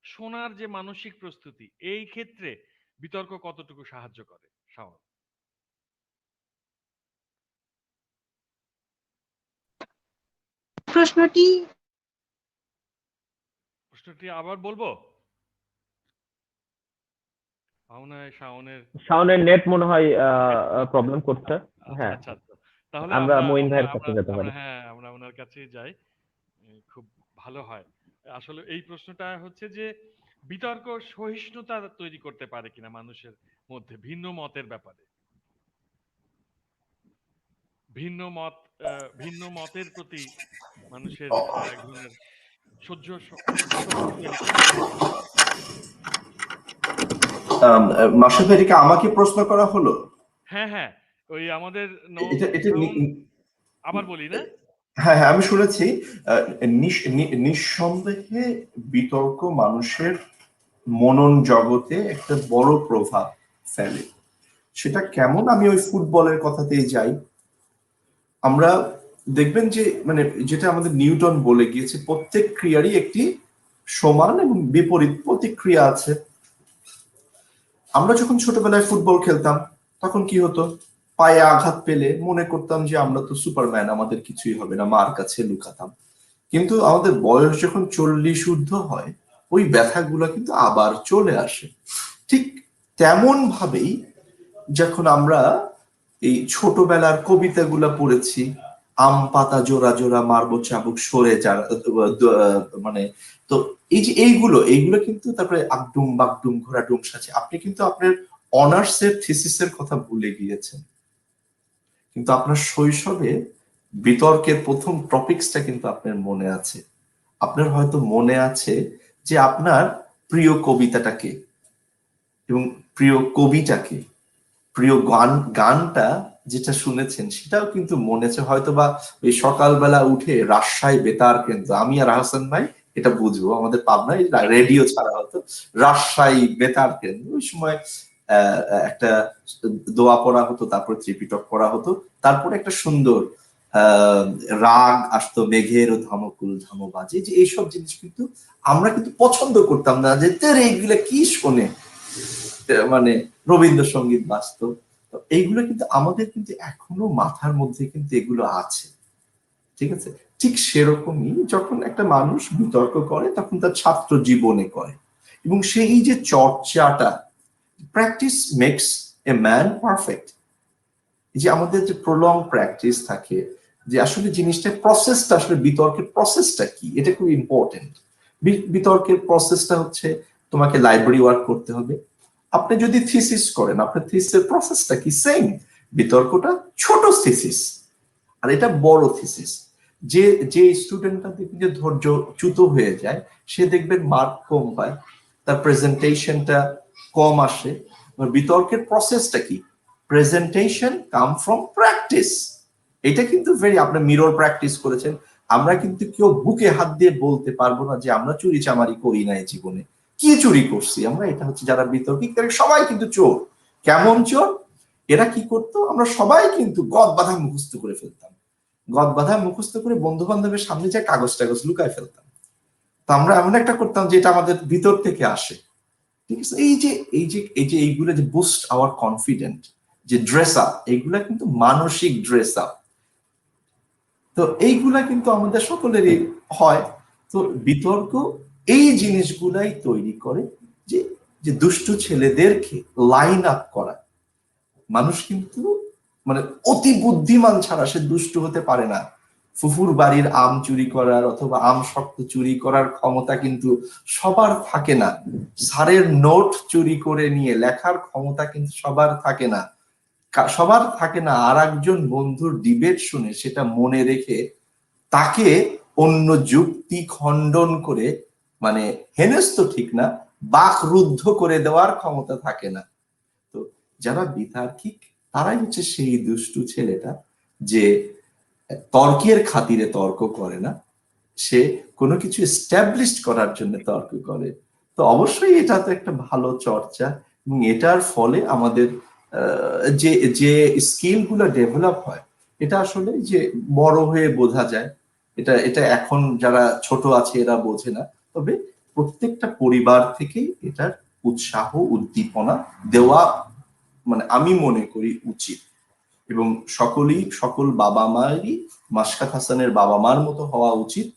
শোনার যে মানসিক প্রস্তুতি, এই ক্ষেত্রে বিতর্ক কতটুকু সাহায্য করে? শাওন, প্রশ্নটি প্রশ্নটি আবার বলবো? আমার মনে হয় শাওনের শাওনের নেট মনে হয় প্রবলেম করছে। আচ্ছা হ্যাঁ, আচ্ছা আচ্ছা, তাহলে আমরা আমরা মঈন আমরা ভাইয়ের কাছে আমরা যেতে আমরা পারি। হ্যাঁ, আমরা ওনার কাছেই যাই, খুব ভালো হয়। আসলে এই প্রশ্নটা হচ্ছে যে বিতর্ক সহিষ্ণুতা তৈরি করতে পারে কিনা মানুষের মধ্যে ভিন্ন মতের ব্যাপারে, ভিন্ন মত, ভিন্ন মতের প্রতি মানুষের এক ধরনের সহ্য শক্তি তৈরি করতে পারে কিনা। মাসুদ ভাই, এটা কি আমাকে প্রশ্ন করা হলো? হ্যাঁ হ্যাঁ, ওই আমাদের এটা এটা শাওন, আবার বলি না? হ্যাঁ হ্যাঁ, আমি শুনেছি। নিঃসন্দেহে বিতর্ক মানুষের মনন জগতে একটা বড় প্রভাব ফেলে। সেটা কেমন, আমি ওই ফুটবলের কথাতেই যাই। আমরা দেখবেন যে মানে যেটা আমাদের নিউটন বলে গিয়েছে, প্রত্যেক ক্রিয়ারই একটি সমান এবং বিপরীত প্রতিক্রিয়া আছে। আমরা যখন ছোটবেলায় ফুটবল খেলতাম তখন কি হতো, পায়ে আঘাত পেলে মনে করতাম যে আমরা তো সুপারম্যান, আমাদের কিছুই হবে না, মার কাছে লুকাতাম। কিন্তু আমাদের বয়স যখন 40 ঊর্ধ্ব হয়, ওই ব্যথাগুলো কিন্তু আবার চলে আসে। ঠিক তেমন ভাবেই যখন আমরা এই ছোটবেলার কবিতাগুলা পড়েছি, আম পাতা জোড়া জোড়া মারবো চাবুক সরে যারা, মানে, তো এই যে এইগুলো এইগুলো কিন্তু, তারপরে আগডুম বাগডুম ঘোড়া ডুম সাজে, আপনি কিন্তু আপনার অনার্সের থিসিসের কথা ভুলে গিয়েছেন। কিন্তু আপনার শৈশবে বিতর্কের প্রথম টপিকসটা কিন্তু আপনার মনে আছে। আপনার হয়তো মনে আছে যে আপনার প্রিয় কবিতাটাকে এবং প্রিয় কবিটাকে, প্রিয় গানটা যেটা শুনেছেন সেটাও কিন্তু মনে আছে হয়তো। বা ওই সকালবেলা উঠে রাজশাহী বেতার কেন্দ্র, আমি আর হাসান ভাই এটা বুঝবো, আমাদের পাবনায় রেডিও ছাড়া হতো, রাজশাহী বেতার কেন্দ্র, ওই সময় একটা দোয়া পড়া হতো, তারপর ত্রিপিটক পড়া হতো, তারপরে একটা সুন্দর আহ রাগ আসতো, মেঘের ধমকুল ধম বাজে, যে এইসব জিনিস কিন্তু আমরা কিন্তু পছন্দ করতাম না, যে তেরে এইগুলা কি শোনে, মানে রবীন্দ্রসঙ্গীত বাস্তব। এইগুলো কিন্তু আমাদের কিন্তু এখনো মাথার মধ্যে কিন্তু এগুলো আছে, ঠিক আছে। ঠিক সেরকমই যখন একটা মানুষ বিতর্ক করে তখন তার ছাত্র জীবনে করে, এবং সেই যে চর্চাটা, practice makes a man perfect, যে আমাদের যে প্রলং প্র্যাকটিস থাকে, যে আসলে জিনিসটা প্রসেসটা, আসলে বিতর্কের প্রসেসটা কি, এটা খুব ইম্পর্টেন্ট। বিতর্কের প্রসেসটা হচ্ছে তোমাকে লাইব্রেরি ওয়ার্ক করতে হবে। আপনি যদি থিসিস করেন, আপনার থিসিসের প্রসেসটা কি, সেম। বিতর্কটা ছোট থিসিস আর এটা বড় থিসিস। যে যে স্টুডেন্টটা দেখবেন যে ধৈর্যচ্যুত হয়ে যায়, সে দেখবেন মার্ক কম পায়, তার প্রেজেন্টেশনটা কম আসে। বিতর্কের প্রসেসটা কি, প্রেজেন্টেশন কাম ফ্রম প্র্যাকটিস। এটা কিন্তু আপনি মিরর প্র্যাকটিস করেছেন, আমরা কিন্তু কেউ বুকে হাত দিয়ে বলতে পারবো না যে আমরা চুরি চামারি করি নাই জীবনে। কি চুরি করছি আমরা, এটা হচ্ছে যারা বিতর্কিক সবাই কিন্তু চোর। কেমন চোর, এরা কি করতো, আমরা সবাই কিন্তু গদ বাঁধা মুখস্থ করে ফেলতাম, গদ বাঁধা মুখস্থ করে বন্ধু বান্ধবের সামনে যায় কাগজ টাগজ লুকায় ফেলতাম। তো আমরা এমন একটা করতাম যেটা আমাদের ভিতর থেকে আসে, ঠিক আছে। এই যে এইগুলো যে বুস্ট আওয়ার কনফিডেন্ট, যে ড্রেস আপ, এইগুলা কিন্তু মানসিক ড্রেস আপ। তো এইগুলা কিন্তু আমাদের সকলেরই হয়। তো বিতর্ক এই জিনিসগুলাই তৈরি করে, যে যে দুষ্টু ছেলেদেরকে লাইন আপ করা। মানুষ কিন্তু মানে অতি বুদ্ধিমান ছাড়া সে দুষ্টু হতে পারে না। ফুফুর বাড়ির আম চুরি করার অথবা আম শক্ত চুরি করার ক্ষমতা কিন্তু সবার থাকে না। স্যারের নোট চুরি করে নিয়ে লেখার ক্ষমতা কিন্তু সবার থাকে না। সবার থাকে না আর একজন বন্ধুর ডিবেট শুনে সেটা মনে রেখে তাকে অন্য যুক্তি খণ্ডন করে, মানে হেনস্ত ঠিক না, বাকরুদ্ধ করে দেওয়ার ক্ষমতা থাকে না। তো যারা বিতার্কিক তারাই হচ্ছে সেই দুষ্টু ছেলেটা, যে তর্কের খাতিরে তর্ক করে না, সে কোনো কিছু এস্টাবলিশ করার জন্য তর্ক করে। তো অবশ্যই এটা তো একটা ভালো চর্চা, এবং এটার ফলে আমাদের যে যে স্কিল গুলো ডেভেলপ হয়, এটা আসলে যে বড় হয়ে বোঝা যায়। এটা এটা এখন যারা ছোট আছে এরা বোঝে না, তবে প্রত্যেকটা পরিবার থেকেই এটার উৎসাহ উদ্দীপনা দেওয়া মানে আমি মনে করি উচিত। এবং সকল বাবা মায়েরই মাশকাত হাসানের বাবা মার মতো হওয়া উচিত,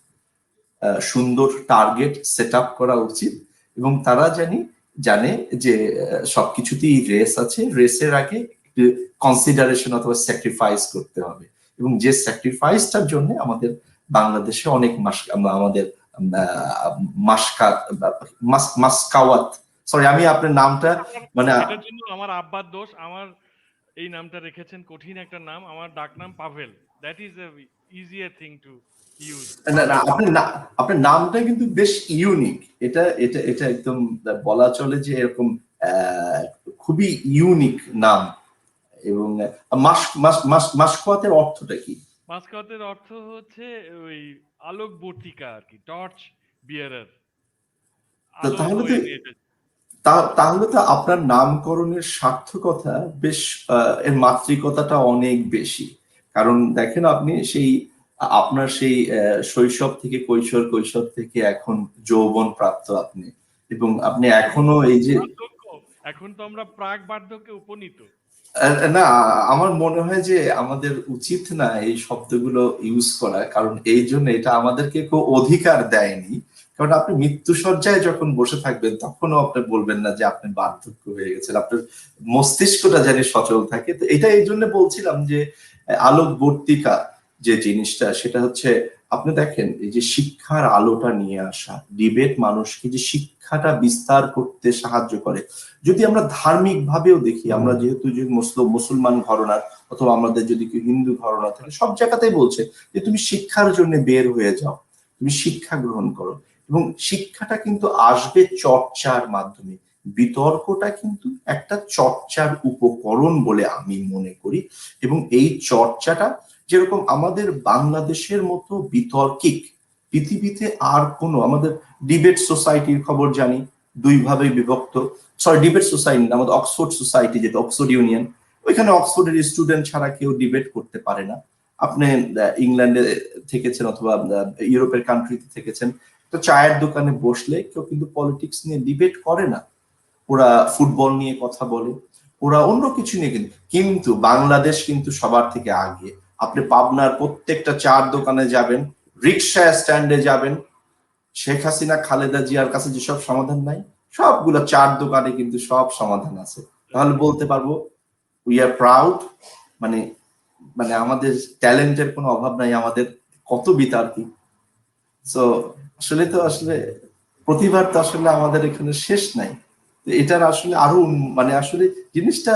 সুন্দর টার্গেট সেট আপ করা উচিত, এবং তারা জানে যে সবকিছুতেই রেস আছে, রেসের আগে একটু কনসিডারেশন অথবা স্যাক্রিফাইস করতে হবে, এবং যে স্যাক্রিফাইসটার জন্য আমাদের বাংলাদেশে অনেক আমাদের মাসকাওয়াত, সরি আমি আপনার নামটা মানে এটার জন্য আমার আব্বার দোষ, আমার এই নামটা রেখেছেন কঠিন একটা নাম, আমার ডাক নাম Pavel, that is a easier thing to use. আপনার নামটা কিন্তু বেশ ইউনিক, এটা এটা এটা একদম বলা চলে যে এরকম খুবই ইউনিক নাম। এবং মাসকোয়াতের অর্থটা কি? মাসকাতের অর্থ হচ্ছে ওই আলোকবর্তিকা আর কি, টর্চ বিয়ারার, আলো তাহলে তো বয়ে নিয়ে যেতে। তাহলে তো আপনার নামকরণের সার্থকতা বেশ, এর মাতৃকতাটা অনেক বেশি। কারণ দেখেন আপনি আপনার সেই শৈশব থেকে কৈশোর, কৈশোর থেকে এখন যৌবন প্রাপ্ত আপনি, এবং আপনি এখনো এই যে এখন তো আমরা প্রাক বার্ধক্যে উপনীত। না, আমার মনে হয় যে আমাদের উচিত না এই শব্দগুলো ইউজ করা, কারণ এই জন্য এটা আমাদেরকে কেউ অধিকার দেয়নি। কারণ আপনি মৃত্যুসজ্জায় যখন বসে থাকবেন তখনও আপনি বলবেন না যে আপনি বার্ধক্য হয়ে গেছেন, আপনার মস্তিষ্কটা জানি সচল থাকে। তো এটা এই জন্য বলছিলাম যে আলোকবর্তিকা যে জিনিসটা, সেটা হচ্ছে আপনি দেখেন এই যে শিক্ষার আলোটা নিয়ে আসা, ডিবেট মানুষকে যে শিক্ষাটা বিস্তার করতে সাহায্য করে। যদি আমরা ধার্মিক ভাবেও দেখি, আমরা যেহেতু যে মুসলমান ঘরানার, অথবা আমাদের যদি কেউ হিন্দু ঘরানা থাকে, সব জায়গাতেই বলছে যে তুমি শিক্ষার জন্য বের হয়ে যাও, তুমি শিক্ষা গ্রহণ করো। এবং শিক্ষাটা কিন্তু আসবে চর্চার মাধ্যমে, বিতর্কটা কিন্তু একটা চর্চার উপকরণ বলে আমি মনে করি। এবং এই চর্চাটা যেরকম আমাদের বাংলাদেশের মতো বিতর্কিক পৃথিবীতে আর কোনো, আমাদের ডিবেট সোসাইটির খবর জানি দুই ভাবে বিভক্ত, সরি ডিবেট সোসাইটি না, আমাদের অক্সফোর্ড সোসাইটি, যেটা অক্সফোর্ড ইউনিয়ন, ওইখানে অক্সফোর্ডের স্টুডেন্ট ছাড়া কেউ ডিবেট করতে পারে না। আপনি ইংল্যান্ডে থেকেছেন অথবা ইউরোপের কান্ট্রিতে থেকেছেন, তো চায়ের দোকানে বসলে কেউ কিন্তু পলিটিক্স নিয়ে ডিবেট করে না, ওরা ফুটবল নিয়ে কথা বলে, ওরা অন্য কিছু নিয়ে। কিন্তু বাংলাদেশ কিন্তু সবার থেকে আগে। আপনি পাবনার প্রত্যেকটা চার দোকানে যাবেন, রিক্সা স্ট্যান্ডে যাবেন, শেখ হাসিনা খালেদা জিয়ার কাছে যেসব সমাধান নাই, সবগুলো চার দোকানে কিন্তু সব সমাধান আছে। তাহলে বলতে পারবো উই আর প্রাউড, মানে মানে আমাদের ট্যালেন্টের কোনো অভাব নাই, আমাদের কত বিতার্কিক। সো আসলে প্রতিভার তো আসলে আমাদের এখানে শেষ নাই। এটার আসলে আরো মানে আসলে জিনিসটা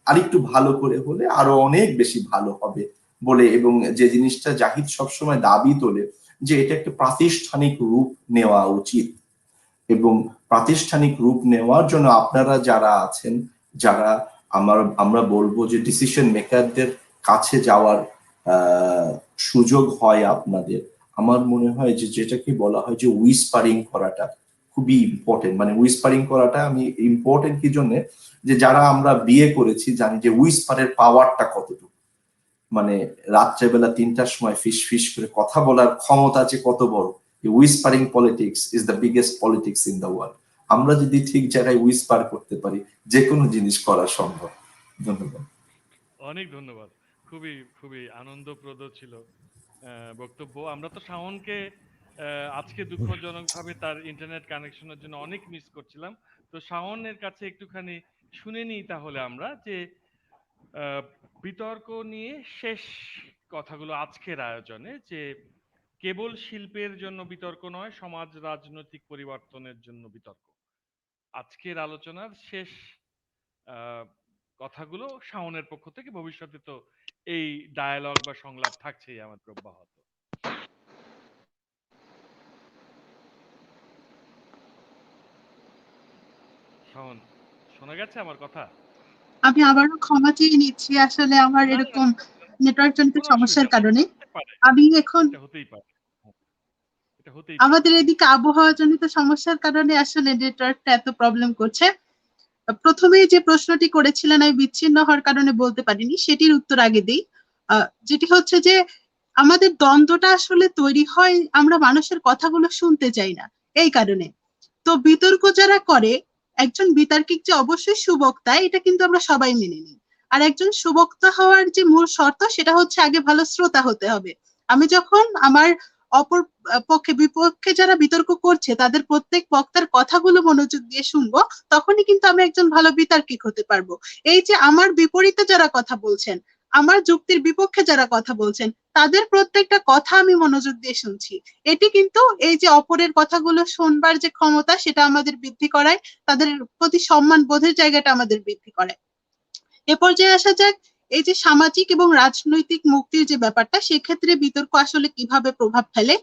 আরেকটু ভালো করে হলে আরো অনেক বেশি ভালো হবে বলে, এবং যে জিনিসটা জাহিদ সবসময় দাবি তোলে যে এটা একটা প্রাতিষ্ঠানিক রূপ নেওয়া উচিত। এবং প্রাতিষ্ঠানিক রূপ নেওয়ার জন্য আপনারা যারা আছেন, যারা আমরা বলবো যে ডিসিশন মেকারদের কাছে যাওয়ার সুযোগ হয় আপনাদের, আমার মনে হয় যে যেটাকে বলা হয় যে উইসপারিং করাটা খুবই ইম্পর্টেন্ট। মানে উইসপারিং করাটা আমি ইম্পর্টেন্ট কি জন্য, যে যারা আমরা বিয়ে করেছি জানি যে উইসপারের পাওয়ারটা কতটুকু, মানে রাত্রেবেলা 3টার সময় ফিস ফিস করে কথা বলার ক্ষমতা যে কত বড়। Whispering politics is the biggest politics in the world. আমরা যদি ঠিক জায়গায় উইসপার করতে পারি, যে কোনো জিনিস করা সম্ভব। ধন্যবাদ। অনেক ধন্যবাদ, খুবই খুবই আনন্দপ্রদ ছিল বক্তব্য। আমরা তো শাওনকে আজকে দুঃখজনকভাবে তার ইন্টারনেট কানেকশনের জন্য অনেক মিস করছিলাম। তো শাওনের কাছে একটুখানি শুনে নিই তাহলে আমরা যে বিতর্ক নিয়ে শেষ কথাগুলো আজকের আয়োজনে, যে কেবল শিল্পের জন্য বিতর্ক নয়, সমাজ রাজনৈতিক পরিবর্তনের জন্য বিতর্ক। আজকের আলোচনার শেষ কথাগুলো শাওনের পক্ষ থেকে। ভবিষ্যতে তো এই ডায়ালগ বা সংলাপ থাকছেই আমাদের অব্যাহত। শাওন, শোনা গেছে আমার কথা? আমি আবারও ক্ষমা চেয়ে নিচ্ছি, আসলে আমার না, এরকম নেটওয়ার্ক জনিত কোনো সমস্যার অসুবিধা নেই, কারণে হতে পারে, আমি এখন এটা হতেই পারে, এটা হতেই পারে। আমাদের এদিকে আবহাওয়া জনিত সমস্যার কারণে আসলে নেটওয়ার্কটা এত প্রবলেম করছে। প্রথমেই যে প্রশ্নটি করেছিলেন আমি বিচ্ছিন্ন হওয়ার কারণে বলতে পারিনি, সেটির উত্তর আগে দিই। যেটি হচ্ছে যে আমাদের দ্বন্দ্বটা আসলে তৈরি হয় আমরা মানুষের কথাগুলো শুনতে চাই না, এই কারণে। তো বিতর্ক যারা করে, একজন বিতার্কিক যে অবশ্যই সুবক্তা এটা কিন্তু আমরা সবাই মেনে নিই। আর একজন সুবক্তা হওয়ার যে মূল শর্ত সেটা হচ্ছে আগে ভালো শ্রোতা হতে হবে। আমি যখন আমার অপর পক্ষে বিপক্ষে যারা বিতর্ক করছে তাদের প্রত্যেক বক্তার কথাগুলো মনোযোগ দিয়ে শুনবো, তখনই কিন্তু আমি একজন ভালো বিতার্কিক হতে পারবো। এই যে আমার বিপরীতে যারা কথা বলছেন, আমার যুক্তির বিপক্ষে যারা কথা বলছেন, তাদের প্রত্যেকটা কথা আমি মনোযোগ দিয়ে শুনছি। এটি কিন্তু এই যে অপরের কথাগুলো শুনবার যে ক্ষমতা সেটা আমাদের বৃদ্ধি করায়, তাদের প্রতি সম্মান বোধের জায়গাটা আমাদের বৃদ্ধি করে। এ পর্যায়ে আসা যাক, এই যে সামাজিক এবং রাজনৈতিক মুক্তির যে ব্যাপারটা, সেক্ষেত্রে বিতর্ক আসলে কিভাবে প্রভাব ফেলে,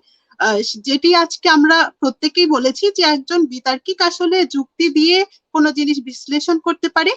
যেটি আজকে আমরা প্রত্যেকেই বলেছি যে একজন বিতার্কিক আসলে যুক্তি দিয়ে কোনো জিনিস বিশ্লেষণ করতে পারে,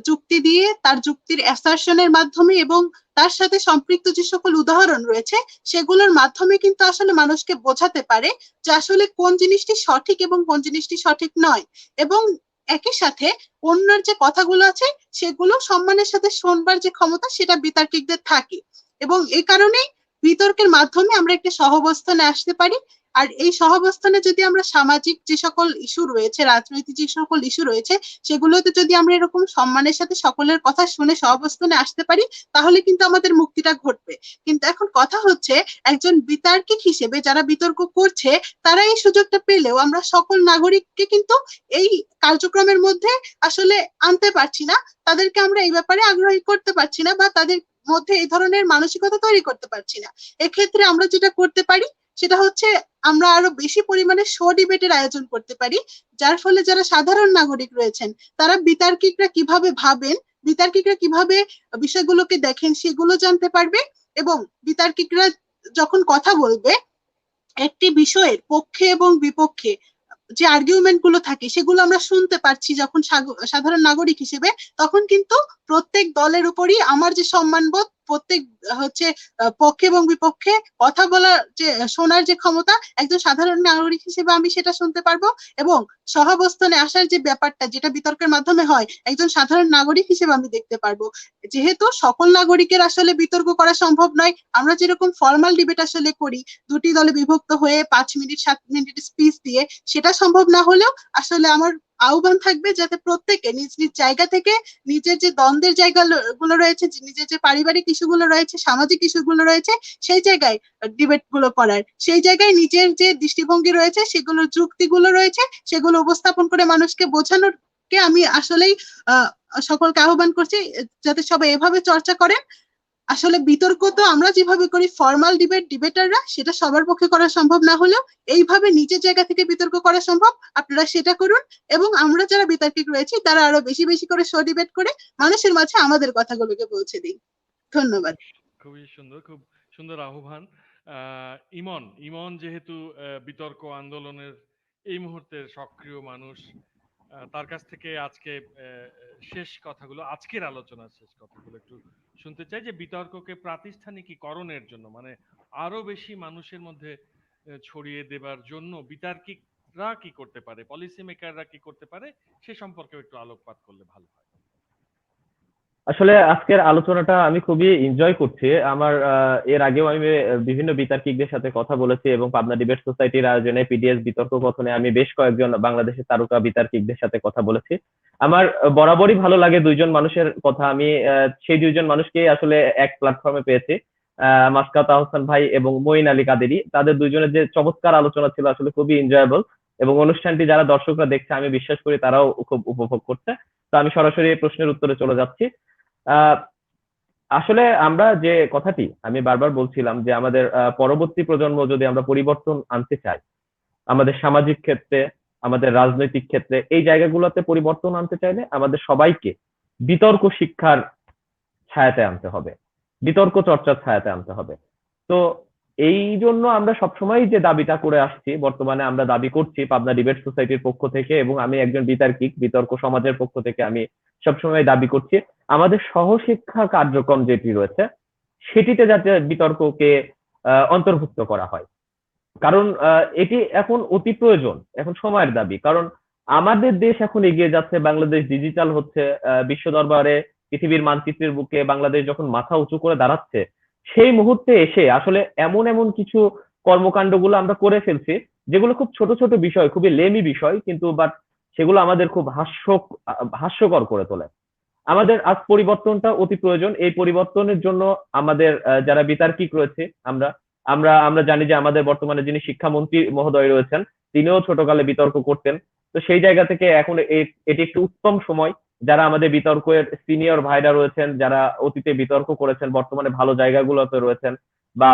যুক্তি দিয়ে তার যুক্তির অ্যাসারশনের মাধ্যমে এবং তার সাথে সম্পৃক্ত যে সকল উদাহরণ রয়েছে সেগুলোর মাধ্যমে কিন্তু আসলে মানুষকে বোঝাতে পারে যে আসলে কোন জিনিসটি সঠিক এবং কোন জিনিসটি সঠিক নয়। এবং একই সাথে অন্যের যে কথাগুলো আছে সেগুলো সম্মানের সাথে শুনবার যে ক্ষমতা সেটা বিতার্কিকদের থাকে। এবং এই কারণেই বিতর্কের মাধ্যমে আমরা একটা সহাবস্থানে আসতে পারি। আর এই সহাবস্থানে যদি আমরা সামাজিক যে সকল ইস্যু রয়েছে, রাজনৈতিক যে সকল ইস্যু রয়েছে, সেগুলোতে যদি আমরা এরকম সম্মানের সাথে সকলের কথা শুনে সহাবস্থানে আসতে পারি, তাহলে কিন্তু আমাদের মুক্তিটা ঘটবে। কিন্তু এখন কথা হচ্ছে, একজন বিতার্কিক হিসেবে যারা বিতর্ক করছে তারা এই সুযোগটা পেলেও আমরা সকল নাগরিককে কিন্তু এই কার্যক্রমের মধ্যে আসলে আনতে পারছি না, তাদেরকে আমরা এই ব্যাপারে আগ্রহী করতে পারছি না, বা তাদের মধ্যে এই ধরনের মানসিকতা তৈরি করতে পারছি না। এক্ষেত্রে আমরা যেটা করতে পারি সেটা হচ্ছে আমরা আরো বেশি পরিমাণে শো ডিবেটের আয়োজন করতে পারি, যার ফলে যারা সাধারণ নাগরিক রয়েছেন তারা বিতার্কিকরা কিভাবে ভাবেন, বিতার্কিকরা কিভাবে বিষয়গুলোকে দেখেন সেগুলো জানতে পারবে। এবং বিতার্কিকরা যখন কথা বলবে একটি বিষয়ের পক্ষে এবং বিপক্ষে যে আর্গুমেন্ট গুলো থাকে সেগুলো আমরা শুনতে পারছি যখন সাধারণ নাগরিক হিসেবে, তখন কিন্তু প্রত্যেক দলের উপরই আমার যে সম্মানবোধ, প্রত্যেক হচ্ছে পক্ষে এবং বিপক্ষে কথা বলার যে শোনার যে ক্ষমতা, একজন সাধারণ নাগরিক হিসেবে আমি সেটা শুনতে পারবো। এবং সহাবস্থানে আসার যে ব্যাপারটা যেটা বিতর্কের মাধ্যমে হয়, একজন সাধারণ নাগরিক হিসেবে আমি দেখতে পারবো। যেহেতু সকল নাগরিকের আসলে বিতর্ক করা সম্ভব নয়, আমরা যেরকম ফর্মাল ডিবেট আসলে করি দুটি দলে বিভক্ত হয়ে 5 মিনিট 7 মিনিট স্পিচ দিয়ে, সেটা সম্ভব না হলেও আসলে আমার আহ্বান থাকবে যাতে প্রত্যেকে নিজ নিজ জায়গা থেকে নিজের যে দ্বন্দ্বের জায়গাগুলো রয়েছে, নিজের যে পারিবারিক ইস্যুগুলো রয়েছে, সামাজিক ইস্যুগুলো রয়েছে, সেই জায়গায় ডিবেট গুলো করার, সেই জায়গায় নিজের যে দৃষ্টিভঙ্গি রয়েছে সেগুলো যুক্তিগুলো রয়েছে সেগুলো উপস্থাপন করে মানুষকে বোঝানোর কে আমি আসলেই সকলকে আহ্বান করছি যাতে সবাই এভাবে চর্চা করেন। আসলে বিতর্ক তো আমরা যেভাবে করি ফর্মাল ডিবেটাররা, সেটা সবার পক্ষে করা সম্ভব না হলেও এইভাবে নিজের জায়গা থেকে বিতর্ক করা সম্ভব, আপনারা সেটা করুন। এবং আমরা যারা বিতার্কিক রয়েছি তারা আরো বেশি বেশি করে শো ডিবেট করে মানুষের মাঝে আমাদের কথাগুলোকে পৌঁছে দিই। ধন্যবাদ। খুবই সুন্দর, খুব সুন্দর আহ্বান। ইমন ইমন যেহেতু বিতর্ক আন্দোলনের এই মুহূর্তের সক্রিয় মানুষ, তার কাছ থেকে আজকে শেষ কথাগুলো, আজকের আলোচনার শেষ কথাগুলো একটু শুনতে চাই, যে বিতর্ককে প্রাতিষ্ঠানিকীকরণের জন্য, মানে আরো বেশি মানুষের মধ্যে ছড়িয়ে দেবার জন্য বিতার্কিকরা কি করতে পারে, পলিসি মেকাররা কি করতে পারে, সে সম্পর্কে একটু আলোকপাত করলে ভালো হয়। আসলে আজকের আলোচনাটা আমি খুবই এনজয় করছি। আমার এর আগেও আমি বিভিন্ন বিতার্কিকদের সাথে কথা বলেছি এবং পাবনা ডিবেট সোসাইটির আয়োজনে পিডিএস বিতর্ক কথনে আমি বেশ কয়েকজন বাংলাদেশের তারকা বিতার্কিকদের সাথে কথা বলেছি। আমার বরাবরই ভালো লাগে দুইজন মানুষের কথা। আমি সেই দুইজন মানুষকেই আসলে এক প্ল্যাটফর্মে পেয়েছি, মাসকাত আহসান ভাই এবং মঈন আলী কাদেরী। তাদের দুইজনের যে চমৎকার আলোচনা ছিল আসলে খুবই এনজয়েবল, এবং অনুষ্ঠানটি যারা দর্শকরা দেখছে আমি বিশ্বাস করি তারাও খুব উপভোগ করছে। তো আমি সরাসরি এই প্রশ্নের উত্তরে চলে যাচ্ছি। আহ আসলে আমরা যে কথাটি আমি বারবার বলছিলাম যে আমাদের পরবর্তী প্রজন্ম যদি আমরা পরিবর্তন আনতে চাই, আমাদের সামাজিক ক্ষেত্রে, আমাদের রাজনৈতিক ক্ষেত্রে, এই জায়গাগুলোতে পরিবর্তন আনতে চাইলে আমাদের সবাইকে বিতর্ক শিক্ষার ছায়াতে আনতে হবে, বিতর্ক চর্চার ছায়াতে আনতে হবে। তো এই জন্য আমরা সবসময় যে দাবিটা করে আসছি, বর্তমানে আমরা দাবি করছি পাবনা ডিবেট সোসাইটির পক্ষ থেকে, এবং আমি একজন বিতার্কিক, বিতর্ক সমাজের পক্ষ থেকে আমি সবসময় দাবি করছি আমাদের সহশিক্ষা কার্যক্রম যেটি রয়েছে সেটিতে যাতে বিতর্ককে অন্তর্ভুক্ত করা হয়। কারণ এটি এখন অতি প্রয়োজন, এখন সময়ের দাবি। কারণ আমাদের দেশ এখন এগিয়ে যাচ্ছে, বাংলাদেশ ডিজিটাল হচ্ছে, বিশ্ব দরবারে পৃথিবীর মানচিত্রের বুকে বাংলাদেশ যখন মাথা উঁচু করে দাঁড়াচ্ছে, সেই মুহূর্তে এসে আসলে এমন এমন কিছু কর্মকাণ্ডগুলো আমরা করে ফেলছি যেগুলো খুব ছোট ছোট বিষয়, খুবই লেমি বিষয়, কিন্তু বাট সেগুলো আমাদের খুব হাস্যকর করে তোলে। আমাদের আজ পরিবর্তনটা অতি প্রয়োজন। এই পরিবর্তনের জন্য আমাদের যারা বিতার্কিক রয়েছে, আমরা আমরা আমরা জানি যে আমাদের বর্তমানে যিনি শিক্ষামন্ত্রী মহোদয় রয়েছেন, তিনিও ছোটকালে বিতর্ক করতেন। তো সেই জায়গা থেকে এখন এটি একটি উত্তম সময়, যারা আমাদের বিতর্কের সিনিয়র ভাইরা রয়েছেন, যারা অতীতে বিতর্ক করেছেন, বর্তমানে ভালো জায়গাগুলোতে রয়েছেন, বা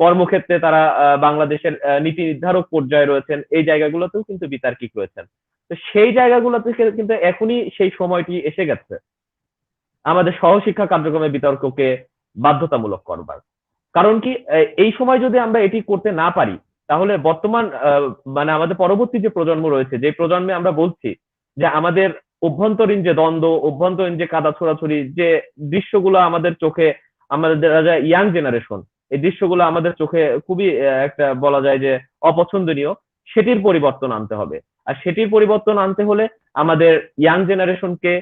কর্মক্ষেত্রে তারা বাংলাদেশের নীতি নির্ধারক পর্যায়ে রয়েছেন, এই জায়গাগুলোতেও কিন্তু বিতার্কিক রয়েছেন। তো সেই জায়গাগুলো থেকে কিন্তু এখনই সেই সময়টি এসে গেছে আমাদের সহশিক্ষা কার্যক্রমে বিতর্ককে বাধ্যতামূলক করবার। কারণ কি, এই সময় যদি আমরা এটি করতে না পারি, তাহলে বর্তমান মানে আমাদের পরবর্তী যে প্রজন্ম রয়েছে, যে প্রজন্মে আমরা বলছি যে আমাদের অভ্যন্তরীণ যে দ্বন্দ্ব, অভ্যন্তরীণ যে কাদা ছোড়াছুড়ি, যে দৃশ্যগুলো আমাদের চোখে, আমাদের যারা ইয়াং জেনারেশন, এই দৃশ্যগুলো আমাদের চোখে খুবই একটা বলা যায় যে অপছন্দনীয়, সেটির পরিবর্তন আনতে হবে। আর সেটির পরিবর্তন আনতে হলে আমাদের ইয়াং জেনারেশনকে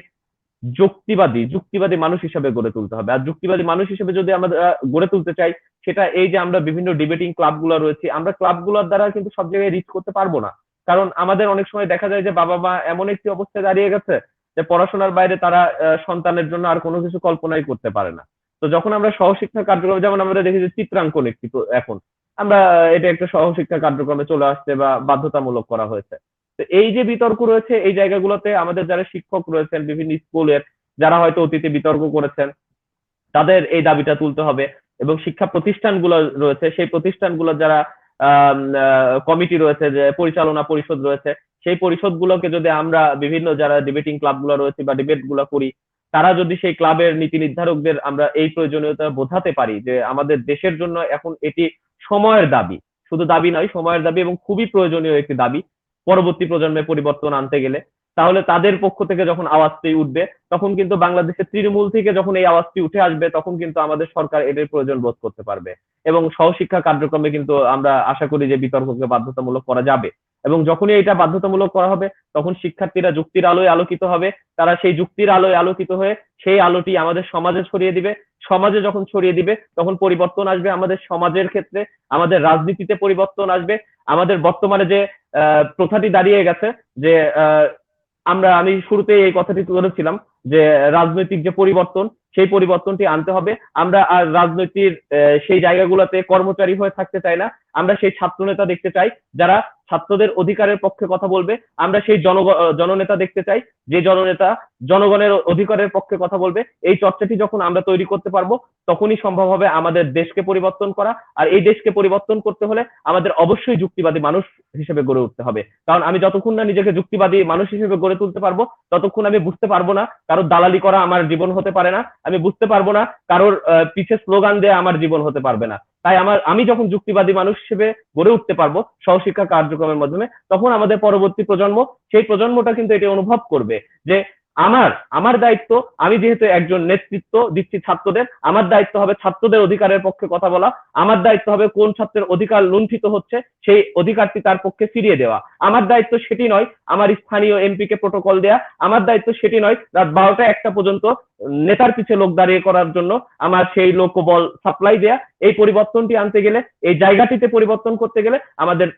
যুক্তিবাদী মানুষ হিসেবে গড়ে তুলতে হবে। আর যুক্তিবাদী মানুষ হিসেবে যদি আমরা গড়ে তুলতে চাই, সেটা এই যে আমরা বিভিন্ন ডিবেটিং ক্লাবগুলো রয়েছে, আমরা ক্লাবগুলোর দ্বারা কিন্তু সব জায়গায় রিচ করতে পারবো না। কারণ আমাদের অনেক সময় দেখা যায় যে বাবা মা এমন একটি অবস্থায় দাঁড়িয়ে গেছে যে পড়াশোনার বাইরে তারা সন্তানের জন্য আর কোনো কিছু কল্পনাই করতে পারে না। তো যখন আমরা সহশিক্ষা কার্যক্রম, যেমন আমরা দেখি যে চিত্রাঙ্কন একটি, তো এখন আমরা এটা একটা সহশিক্ষা কার্যক্রমে চলে আসছে বা বাধ্যতামূলক করা হয়েছে। তো এই যে বিতর্ক রয়েছে, এই জায়গাগুলোতে আমাদের যারা শিক্ষক রয়েছেন বিভিন্ন স্কুলের, যারা হয়তো অতীতে বিতর্ক করেছেন, তাদের এই দাবিটা তুলতে হবে। এবং শিক্ষা প্রতিষ্ঠানগুলো রয়েছে, সেই প্রতিষ্ঠানগুলো যারা কমিটি রয়েছে, যে পরিচালনা পরিষদ রয়েছে, সেই পরিষদগুলোকে যদি আমরা বিভিন্ন যারা ডিবেটিং ক্লাবগুলো রয়েছে বা ডিবেট গুলো করি, তারা যদি সেই ক্লাবের নীতি নির্ধারকদের আমরা এই প্রয়োজনীয়তা বোঝাতে পারি যে আমাদের দেশের জন্য এখন এটি সময়ের দাবি, শুধু দাবি নয়, সময়ের দাবি এবং খুবই প্রয়োজনীয় একটি দাবি পরবর্তী প্রজন্মে পরিবর্তন আনতে গেলে, তাহলে তাদের পক্ষ থেকে যখন আওয়াজটি উঠবে, তখন কিন্তু বাংলাদেশের তৃণমূল থেকে যখন এই আওয়াজটি উঠে আসবে, তখন কিন্তু আমাদের সরকার এদের প্রয়োজন বোধ করতে পারবে। এবং সহশিক্ষা কার্যক্রমে কিন্তু আমরা আশা করি যে বিতর্ককে বাধ্যতামূলক করা যাবে। এবং যখনই এটা বাধ্যতামূলক করা হবে, তখন শিক্ষার্থীরা যুক্তির আলোয় আলোকিত হবে। তারা সেই যুক্তির আলোয় আলোকিত হয়ে সেই আলোটি আমাদের সমাজে ছড়িয়ে দিবে। সমাজে যখন ছড়িয়ে দিবে, তখন পরিবর্তন আসবে আমাদের সমাজের ক্ষেত্রে, আমাদের রাজনীতিতে পরিবর্তন আসবে। আমাদের বর্তমানে যে প্রথাটি দাঁড়িয়ে গেছে, যে আমি শুরুতে এই কথাটি তুলেছিলাম যে রাজনৈতিক যে পরিবর্তন, সেই পরিবর্তনটি আনতে হবে। আমরা আর রাজনৈতিক সেই জায়গাগুলোতে কর্মচারী হয়ে থাকতে চাই না। আমরা সেই ছাত্র নেতা দেখতে চাই যারা ছাত্রদের অধিকারের পক্ষে কথা বলবে। আমরা সেই জননেতা দেখতে চাই, যে জননেতা জনগণের অধিকারের পক্ষে কথা বলবে। এই চর্চাটি যখন আমরা তৈরি করতে পারবো, তখনই সম্ভব হবে আমাদের দেশকে পরিবর্তন করা। আর এই দেশকে পরিবর্তন করতে হলে আমাদের অবশ্যই যুক্তিবাদী মানুষ হিসেবে গড়ে উঠতে হবে। কারণ আমি যতক্ষণ না নিজেকে যুক্তিবাদী মানুষ হিসেবে গড়ে তুলতে পারবো, ততক্ষণ আমি বুঝতে পারবো না কারোর দালালি করা আমার জীবন হতে পারে না। আমি বুঝতে পারবো না কারোর পিছে স্লোগান দেয়া আমার জীবন হতে পারবে না। তাই আমি যখন যুক্তিবাদী মানুষ হিসেবে গড়ে উঠতে পারবো সহশিক্ষা কার্যক্রমের মাধ্যমে, তখন আমাদের পরবর্তী প্রজন্ম, সেই প্রজন্মটা কিন্তু এটি অনুভব করবে যে আমার দায়িত্ব, আমি যেহেতু একজন নেতৃত্ব দিচ্ছি ছাত্রদের, আমার দায়িত্ব হবে ছাত্রদের অধিকারের পক্ষে কথা বলা। আমার দায়িত্ব হবে কোন ছাত্রের অধিকার লুণ্ঠিত হচ্ছে সেই অধিকারটি তার পক্ষে ফিরিয়ে দেওয়া। আমার দায়িত্ব সেটি নয় আমার স্থানীয় এমপি কে প্রটোকল দেয়া। আমার দায়িত্ব সেটি নয় রাত 12টা 1টা পর্যন্ত নেতার পিছে লোক দাঁড়িয়ে করার জন্য আমার সেই লোকবল সাপ্লাই দেয়া। এই পরিবর্তনটি আনতে গেলে, এই জায়গাটিতে পরিবর্তন করতে গেলে আমাদের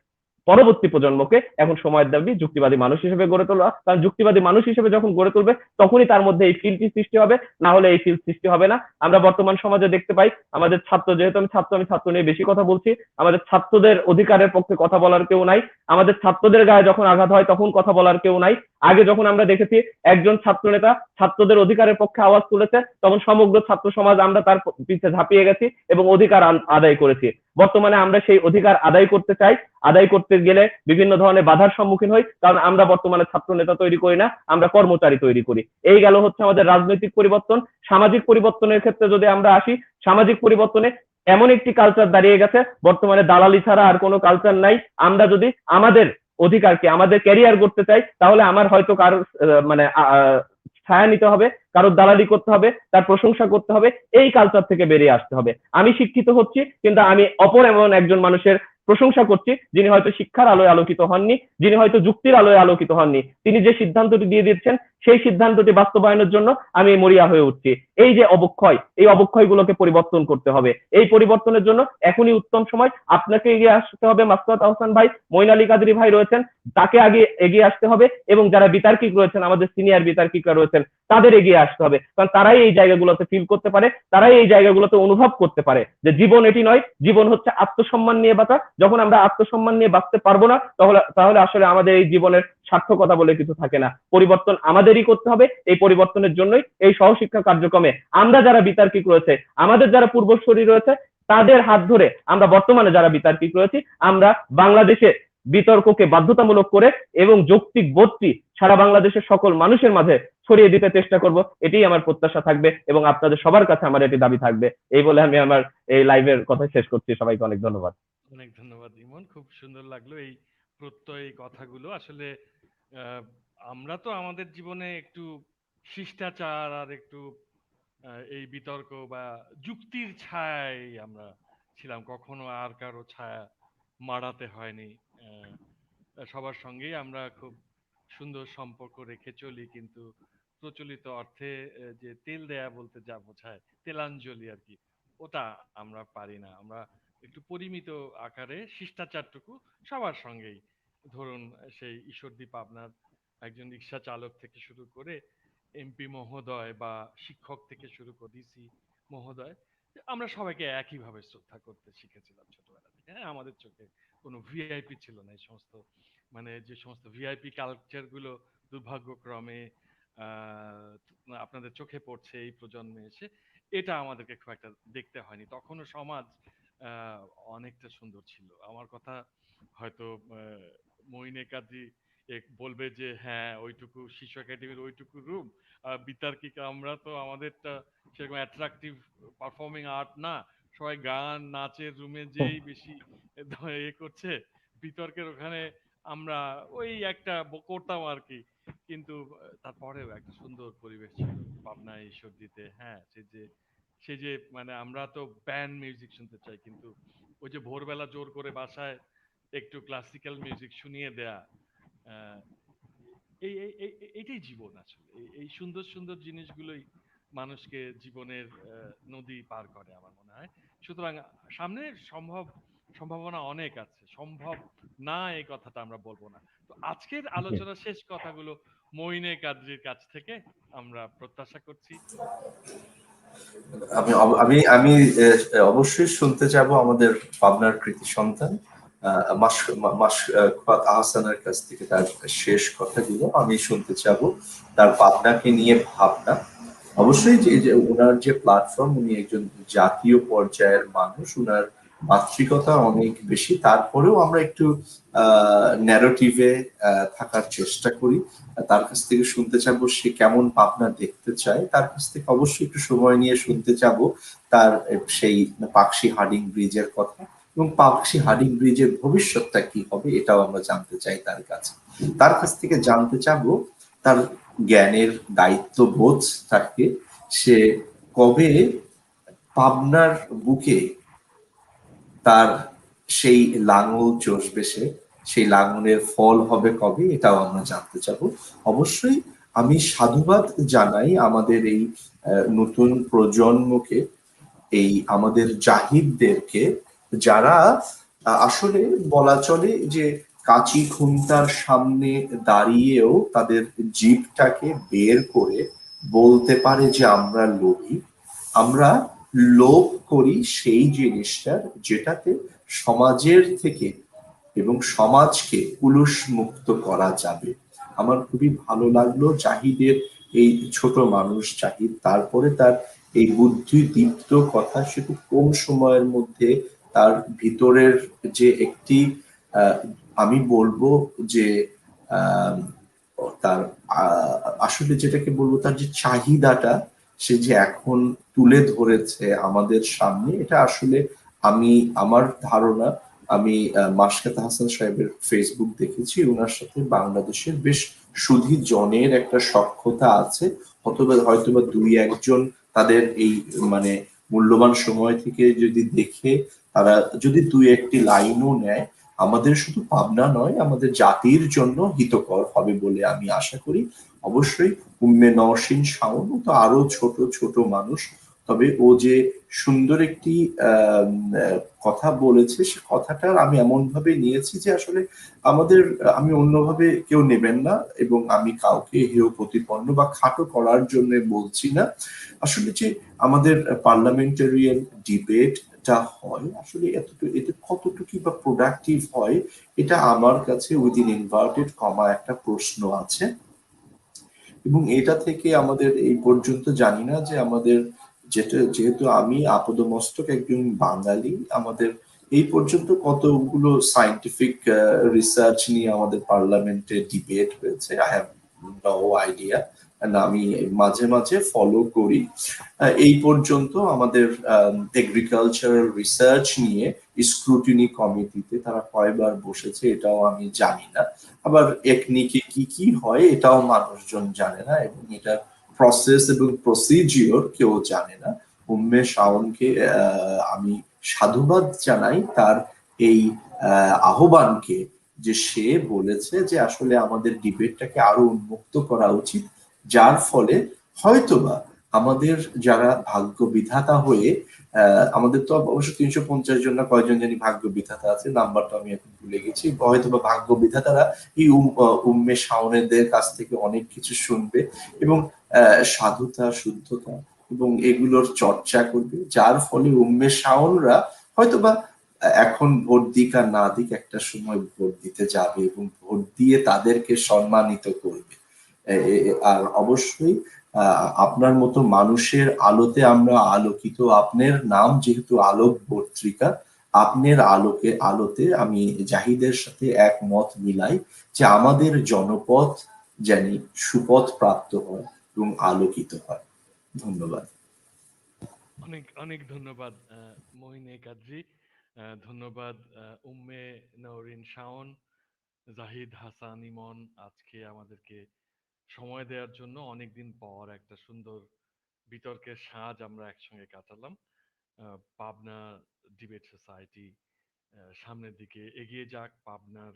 পরবর্তী প্রজন্মকে এখন সময়ের দাবি যুক্তিবাদী মানুষ হিসেবে গড়ে তোলা। কারণ যুক্তিবাদী মানুষ হিসেবে যখন গড়ে তুলবে, তখনই তার মধ্যে এই ফিলটি সৃষ্টি হবে, না হলে এই ফিল সৃষ্টি হবে না। আমরা বর্তমান সমাজে দেখতে পাই আমাদের ছাত্র, যেহেতু আমি ছাত্র নিয়ে বেশি কথা বলছি, আমাদের ছাত্রদের অধিকারের পক্ষে কথা বলার কেউ নাই। আমাদের ছাত্রদের গায়ে যখন আঘাত হয়, তখন কথা বলার কেউ নাই। আগে যখন আমরা দেখেছি একজন ছাত্র নেতা ছাত্রদের অধিকারের পক্ষে আওয়াজ তুলেছে, তখন সমগ্র ছাত্র সমাজ আমরা তার পিছে ঝাঁপিয়ে গেছি এবং অধিকার আদায় করেছি। বর্তমানে আমরা সেই অধিকার আদায় করতে চাই, আদায় করতে গেলে বিভিন্ন ধরনের বাধার সম্মুখীন হই, কারণ আমরা বর্তমানে ছাত্র নেতা তৈরি করি না, আমরা কর্মচারী তৈরি করি। এই গেল হচ্ছে আমাদের রাজনৈতিক পরিবর্তন। সামাজিক পরিবর্তনের ক্ষেত্রে যদি আমরা আসি, সামাজিক পরিবর্তনে এমন একটি কালচার দাঁড়িয়ে গেছে, বর্তমানে দালালি ছাড়া আর কোনো কালচার নাই। আমরা যদি আমাদের অধিকারকে, আমাদের ক্যারিয়ার করতে চাই, তাহলে আমার হয়তো কারোর মানে ছায়া নিতে হবে, কারোর দালালি করতে হবে, তার প্রশংসা করতে হবে। এই কালচার থেকে বেরিয়ে আসতে হবে। আমি শিক্ষিত হচ্ছি, কিন্তু আমি অপর এমন একজন মানুষের প্রশংসা করছি, যিনি হয়তো শিক্ষার আলোয় আলোকিত হননি, যিনি হয়তো যুক্তির আলোয় আলোকিত হননি, তিনি যে সিদ্ধান্তটি দিয়ে দিচ্ছেন সেই সিদ্ধান্তটি বাস্তবায়নের জন্য আমি মরিয়া হয়ে উঠছি। এই যে অবক্ষয়, এই অবক্ষয়গুলোকে পরিবর্তন করতে হবে। এই পরিবর্তনের জন্য এখনই উত্তম সময়। আপনাকে এগিয়ে আসতে হবে, মাসকাত আহসান ভাই, মঈন আলী কাদরী ভাই রয়েছেন, তাকে আগে এগিয়ে আসতে হবে, এবং যারা বিতার্কিক রয়েছেন, আমাদের সিনিয়র বিতার্কিকরা রয়েছেন, তাদের এগিয়ে আসতে হবে। কারণ তারাই এই জায়গাগুলোতে ফিল করতে পারে, তারাই এই জায়গাগুলোতে অনুভব করতে পারে যে জীবন এটি নয়, জীবন হচ্ছে আত্মসম্মান নিয়ে বাঁচা। যখন আমরা আত্মসম্মান নিয়ে বাঁচতে পারবো না, তাহলে আসলে আমাদের এই জীবনের সার্থকতা বলে কিছু থাকে না। পরিবর্তন আমাদেরই করতে হবে। এই পরিবর্তনের জন্যই এই সহশিক্ষা কার্যক্রমে আমরা যারা বিতার্কিক রয়েছে, আমাদের যারা পূর্বসূরি রয়েছে, তাদের হাত ধরে আমরা বর্তমানে যারা বিতার্কিক রয়েছি, আমরা বাংলাদেশে বিতর্ককে বাধ্যতামূলক করে এবং যৌক্তিক বোধটি সারা বাংলাদেশের সকল মানুষের মাঝে ছড়িয়ে দিতে চেষ্টা করব। এটাই আমার প্রত্যাশা থাকবে এবং আপনাদের সবার কাছে আমার এটি দাবি থাকবে। এই বলে আমি আমার এই লাইভের কথা শেষ করছি। সবাইকে অনেক ধন্যবাদ। অনেক ধন্যবাদ ইমন, খুব সুন্দর লাগলো এই প্রত্যয় কথাগুলো। আসলে আমরা তো আমাদের জীবনে একটু শিষ্টাচার আর একটু এই বিতর্ক বা যুক্তির ছায়ায় আমরা ছিলাম, কখনো আর কারো ছায়া মাড়াতে হয়নি। সবার সঙ্গেই আমরা খুব সুন্দর সম্পর্ক রেখে চলি, কিন্তু প্রচলিত অর্থে যে তেল দেয়া বলতে যা বোঝায়, তেলাঞ্জলি আর কি, ওটা আমরা পারি না। আমরা একটু পরিমিত আকারে শিষ্টাচারটুকু সবার সঙ্গেই, ধরুন সেই ঈশ্বরদীপ আপনার একজন রিক্সা চালক থেকে শুরু করে এমপি মহোদয় বা শিক্ষক থেকে শুরু করে ডিসি মহোদয়, আমরা সবাইকে একইভাবে শ্রদ্ধা করতে শিখেছিলাম ছোটবেলা থেকে। হ্যাঁ, আমাদের চোখে কোনো ভিআইপি ছিল না। এই সমস্ত মানে যে সমস্ত ভিআইপি কালচার গুলো দুর্ভাগ্যক্রমে আপনাদের চোখে পড়ছে এই প্রজন্মে এসে, এটা আমাদেরকে খুব একটা দেখতে হয়নি। তখনও সমাজ অনেকটা সুন্দর ছিল। আমার কথা হয়তো মঈনে কাজী বলবে যে হ্যাঁ, ওইটুকু শিশু একাডেমির ওইটুকু রুম, বিতার্কিক আমরা তো আমাদেরটা সেরকম অ্যাট্রাকটিভ পারফর্মিং আর্ট না, সবাই গান নাচের রুমে যেই বেশি করছে, বিতর্কের ওখানে আমরা ওই একটা করতাম আর কি। কিন্তু তারপরেও একটা সুন্দর পরিবেশ ছিল পাবনায় ঈশ্বরদীতে। হ্যাঁ, সে যে মানে আমরা তো ব্যান্ড মিউজিক শুনতে চাই, কিন্তু ওই যে ভোরবেলা জোর করে বাসায় একটু ক্লাসিক্যাল মিউজিক শুনিয়ে দেয়া, এইটাই জীবন আসলে। এই সুন্দর সুন্দর জিনিসগুলোই মানুষকে জীবনের নদী পার করে আমার মনে হয়। সুতরাং সামনে সম্ভাবনা অনেক আছে, সম্ভব না এই কথাটা আমরা বলবো না। তো আজকের আলোচনা শেষ কথাগুলো মঈনে কাদরীর কাছ থেকে আমরা প্রত্যাশা করছি। আমি আমি আমি অবশ্যই শুনতে যাব আমাদের পাবনার কৃতি সন্তান মাসকাত আহসানের কাছ থেকে তার শেষ কথাগুলো আমি শুনতে চাবো, তার পাবনাকে নিয়ে ভাবনা। অবশ্যই যে ওনার যে প্ল্যাটফর্ম, উনি একজন জাতীয় পর্যায়ের মানুষ, ওনার মাতৃকতা অনেক বেশি, তারপরেও আমরা একটু ন্যারেটিভে থাকার চেষ্টা করি। তার কাছ থেকে শুনতে চাবো সে কেমন পাবনা দেখতে চায়। তার কাছ থেকে অবশ্যই একটু সময় নিয়ে শুনতে চাবো তার সেই পাকশি হার্ডিং ব্রিজের কথা, এবং পাকশি হার্ডিং ব্রিজের ভবিষ্যৎটা কি হবে এটাও আমরা জানতে চাই তার কাছে। তার কাছ থেকে জানতে চাবো তার জ্ঞানের দায়িত্ববোধ থাকে, সে কবে পাবনার বুকে তার সেই লাঙল চষবে, সেই লাঙলের ফল হবে কবে, এটাও আমরা জানতে চাবো। অবশ্যই আমি সাধুবাদ জানাই আমাদের এই নতুন প্রজন্মকে, এই আমাদের জাহিদদেরকে, যারা আসলে বলা চলে যে কাঁচি খুন্তার সামনে দাঁড়িয়েও তাদের জিভটাকে বের করে বলতে পারে যে আমরা লোভী। আমরা লোভ করি সেই জিনিসটার যেটাতে সমাজের থেকে এবং সমাজকে কুলুষ মুক্ত করা যাবে। আমার খুবই ভালো লাগলো জাহিদের এই ছোট মানুষ জাহিদ, তারপরে তার এই বুদ্ধিদীপ্ত কথা, সে খুব কম সময়ের মধ্যে তার ভিতরের যে একটি আমি বলবো যে তার আসলে যেটাকে বলবো তার যে চাহিদাটা সে যে এখন তুলে ধরেছে আমাদের সামনে, এটা আসলে আমার ধারণা, আমি মাসকাত আহসান সাহেবের ফেসবুক দেখেছি, ওনার সাথে বাংলাদেশের বেশ সুধী জনের একটা সখ্যতা আছে, হয়তোবা দুই একজন তাদের এই মানে মূল্যবান সময় থেকে যদি দেখে তারা যদি দুই একটি লাইনও নেয়, আমাদের শুধু পাবনা নয়, আমাদের জাতির জন্য হিতকর হবে বলে আমি আশা করি। অবশ্যই উম্মে নওশিন শাওন তো আরো ছোট ছোট মানুষ, তবে ও যে সুন্দর একটি কথা বলেছে, সে কথাটার আমি এমন ভাবে নিয়েছি যে আসলে আমাদের, আমি অন্যভাবে কেউ নেবেন না, এবং আমি কাউকে হেয় প্রতিপন্ন বা খাটো করার জন্য বলছি না। আসলে যে আমাদের পার্লামেন্টারিয়ান ডিবেটটা হয়, আসলে এতটুকু এতে কতটুকু বা প্রোডাক্টিভ হয়, এটা আমার কাছে উইদিন ইনভার্টেড কমা একটা প্রশ্ন আছে। এবং এটা থেকে আমাদের এই পর্যন্ত জানি না যে আমাদের, যেহেতু আমি আপাদমস্তক একজন বাঙালি, আমাদের এই পর্যন্ত কতগুলো সায়েন্টিফিক রিসার্চ নিয়ে আমাদের পার্লামেন্টে ডিবেট হয়েছে, আই হ্যাভ নো আইডিয়া। আমি মাঝে মাঝে ফলো করি। এই পর্যন্ত আমাদের এগ্রিকালচারাল রিসার্চ নিয়ে স্ক্রুটিনি কমিটিতে তারা কয়বার বসেছে এটাও আমি জানি না। আবার একনিকে কি কি হয় এটাও মানুষজন জানে না, এবং এটা প্রসেস এবং প্রসিজিওর কেউ জানে না। উম্মে শাওনকে আমি সাধুবাদ জানাই তার এই আহ্বানকে, যে সে বলেছে যে আসলে আমাদের ডিবেটটাকে আরো উন্মুক্ত করা উচিত, যার ফলে হয়তোবা আমাদের যারা ভাগ্য বিধাতা হয়ে, আমাদের তো অবশ্য 350 জন না কয়জন জানি ভাগ্য বিধাতা আছে, নাম্বারটা আমি এখন ভুলে গেছি, হয়তোবা ভাগ্য বিধাতারা এই উম্মে শাওনেদের কাছ থেকে অনেক কিছু শুনবে এবং সাধুতা, শুদ্ধতা এবং এগুলোর চর্চা করবে, যার ফলে উম্মে শাওনরা হয়তোবা এখন ভোট দিক আর না দিক একটা সময় ভোট দিতে যাবে এবং ভোট দিয়ে তাদেরকে সম্মানিত করবে। আর অবশ্যই আপনার মতো মানুষের আলোতে আমরা আলোকিত। আপনার নাম যেহেতু আলোক পত্রিকা, আপনার আলোতে আমি জাহিদের সাথে একমত মিলাই যে আমাদের জনপথ যেন সুপথ প্রাপ্ত হয় এবং আলোকিত হয়। ধন্যবাদ। অনেক অনেক ধন্যবাদ মহিনে কাদ্রি। ধন্যবাদ উম্মে নওরিন শাওন, জাহিদ হাসান ইমন, আজকে আমাদেরকে সময় দেওয়ার জন্য। অনেকদিন পর একটা সুন্দর বিতর্কের সাঁঝ আমরা একসঙ্গে কাটালাম। পাবনা ডিবেট সোসাইটি সামনের দিকে এগিয়ে যাক। পাবনার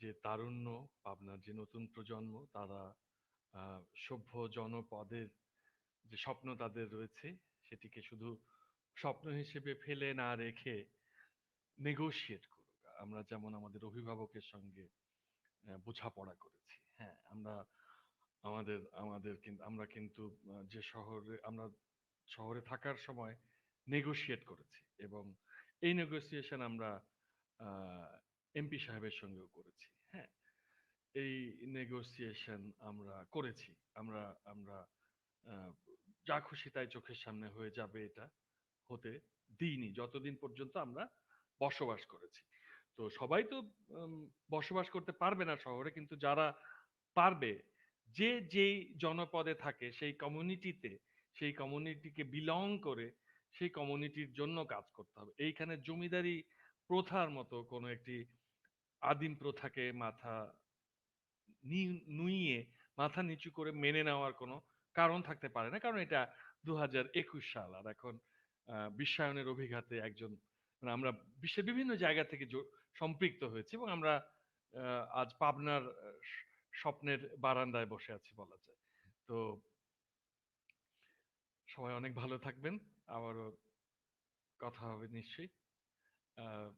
যে তারুণ্য, পাবনার যে নতুন প্রজন্ম, তারা সভ্য জনপদের যে স্বপ্ন তাদের রয়েছে, সেটিকে শুধু স্বপ্ন হিসেবে ফেলে না রেখে নেগোশিয়েট করুক। আমরা যেমন আমাদের অভিভাবকের সঙ্গে বোঝাপড়া করেছি, হ্যাঁ, আমরা আমাদের আমাদের কিন্তু আমরা কিন্তু যে আমরা শহরে থাকার সময় নেগোশিয়েট করেছি, এবং এই নেগোসিয়েশন আমরা এমপি সাহেবের সঙ্গেও করেছি। হ্যাঁ, এই নেগোসিয়েশন আমরা করেছি। আমরা আমরা আহ, যা খুশি তাই চোখের সামনে হয়ে যাবে এটা হতে দিইনি, যতদিন পর্যন্ত আমরা বসবাস করেছি। তো সবাই তো উম, বসবাস করতে পারবে না শহরে, কিন্তু যারা পারবে, যে যেই জনপদে থাকে সেই কমিউনিটিতে, সেই কমিউনিটিকে বিলং করে সেই কমিউনিটির জন্য কাজ করতে হবে। এইখানে জমিদারি প্রথার মতো কোনো একটি আদিম প্রথাকে নুইয়ে মাথা নিচু করে মেনে নেওয়ার কোনো কারণ থাকতে পারে না, কারণ এটা 2021 সাল। আর এখন বিশ্বায়নের অভিঘাতে একজন, মানে আমরা বিশ্বের বিভিন্ন জায়গা থেকে সম্পৃক্ত হয়েছি, এবং আমরা আজ পাবনার স্বপ্নের বারান্দায় বসে আছি বলা যায়। তো সবাই অনেক ভালো থাকবেন, আবারও কথা হবে নিশ্চয়ই। আহ,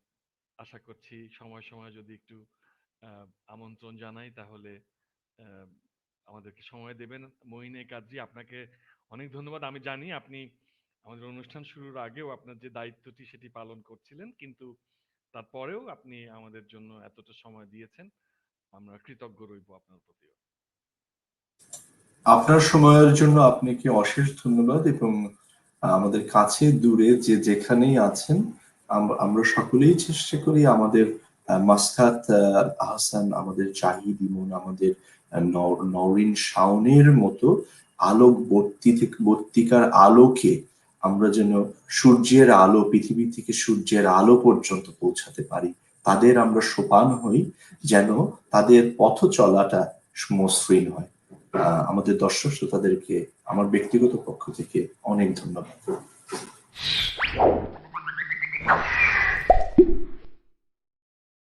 আশা করছি সময় সময় যদি একটু আহ, আমন্ত্রণ জানাই, তাহলে আহ, আমাদেরকে সময় দেবেন। মইনে কাজী, আপনাকে অনেক ধন্যবাদ। আমি জানি আপনি আমাদের অনুষ্ঠান শুরুর আগেও আপনার যে দায়িত্বটি সেটি পালন করছিলেন, কিন্তু তারপরেও আপনি আমাদের জন্য এতটা সময় দিয়েছেন। আমরা কৃতজ্ঞ রইব আপনার প্রতিও। আপনার সময়ের জন্য আপনাকে অশেষ ধন্যবাদ, এবং আমাদের কাছে দূরে যে যেখানেই আছেন, আমরা সকলেই চেষ্টা করি আমাদের মাসকাত আহসান, আমাদের জাহিদ ইমন, আমাদের নওরিন শাওনের মতো আলোক বর্তিকার আলোকে আমরা যেন সূর্যের আলো, পৃথিবী থেকে সূর্যের আলো পর্যন্ত পৌঁছাতে পারি, তাদের আমরা সোপান হই, যেন তাদের পথ চলাটা মসৃণ হয়। আমাদের দর্শক শ্রোতাদেরকে আমার ব্যক্তিগত পক্ষ থেকে অনেক ধন্যবাদ।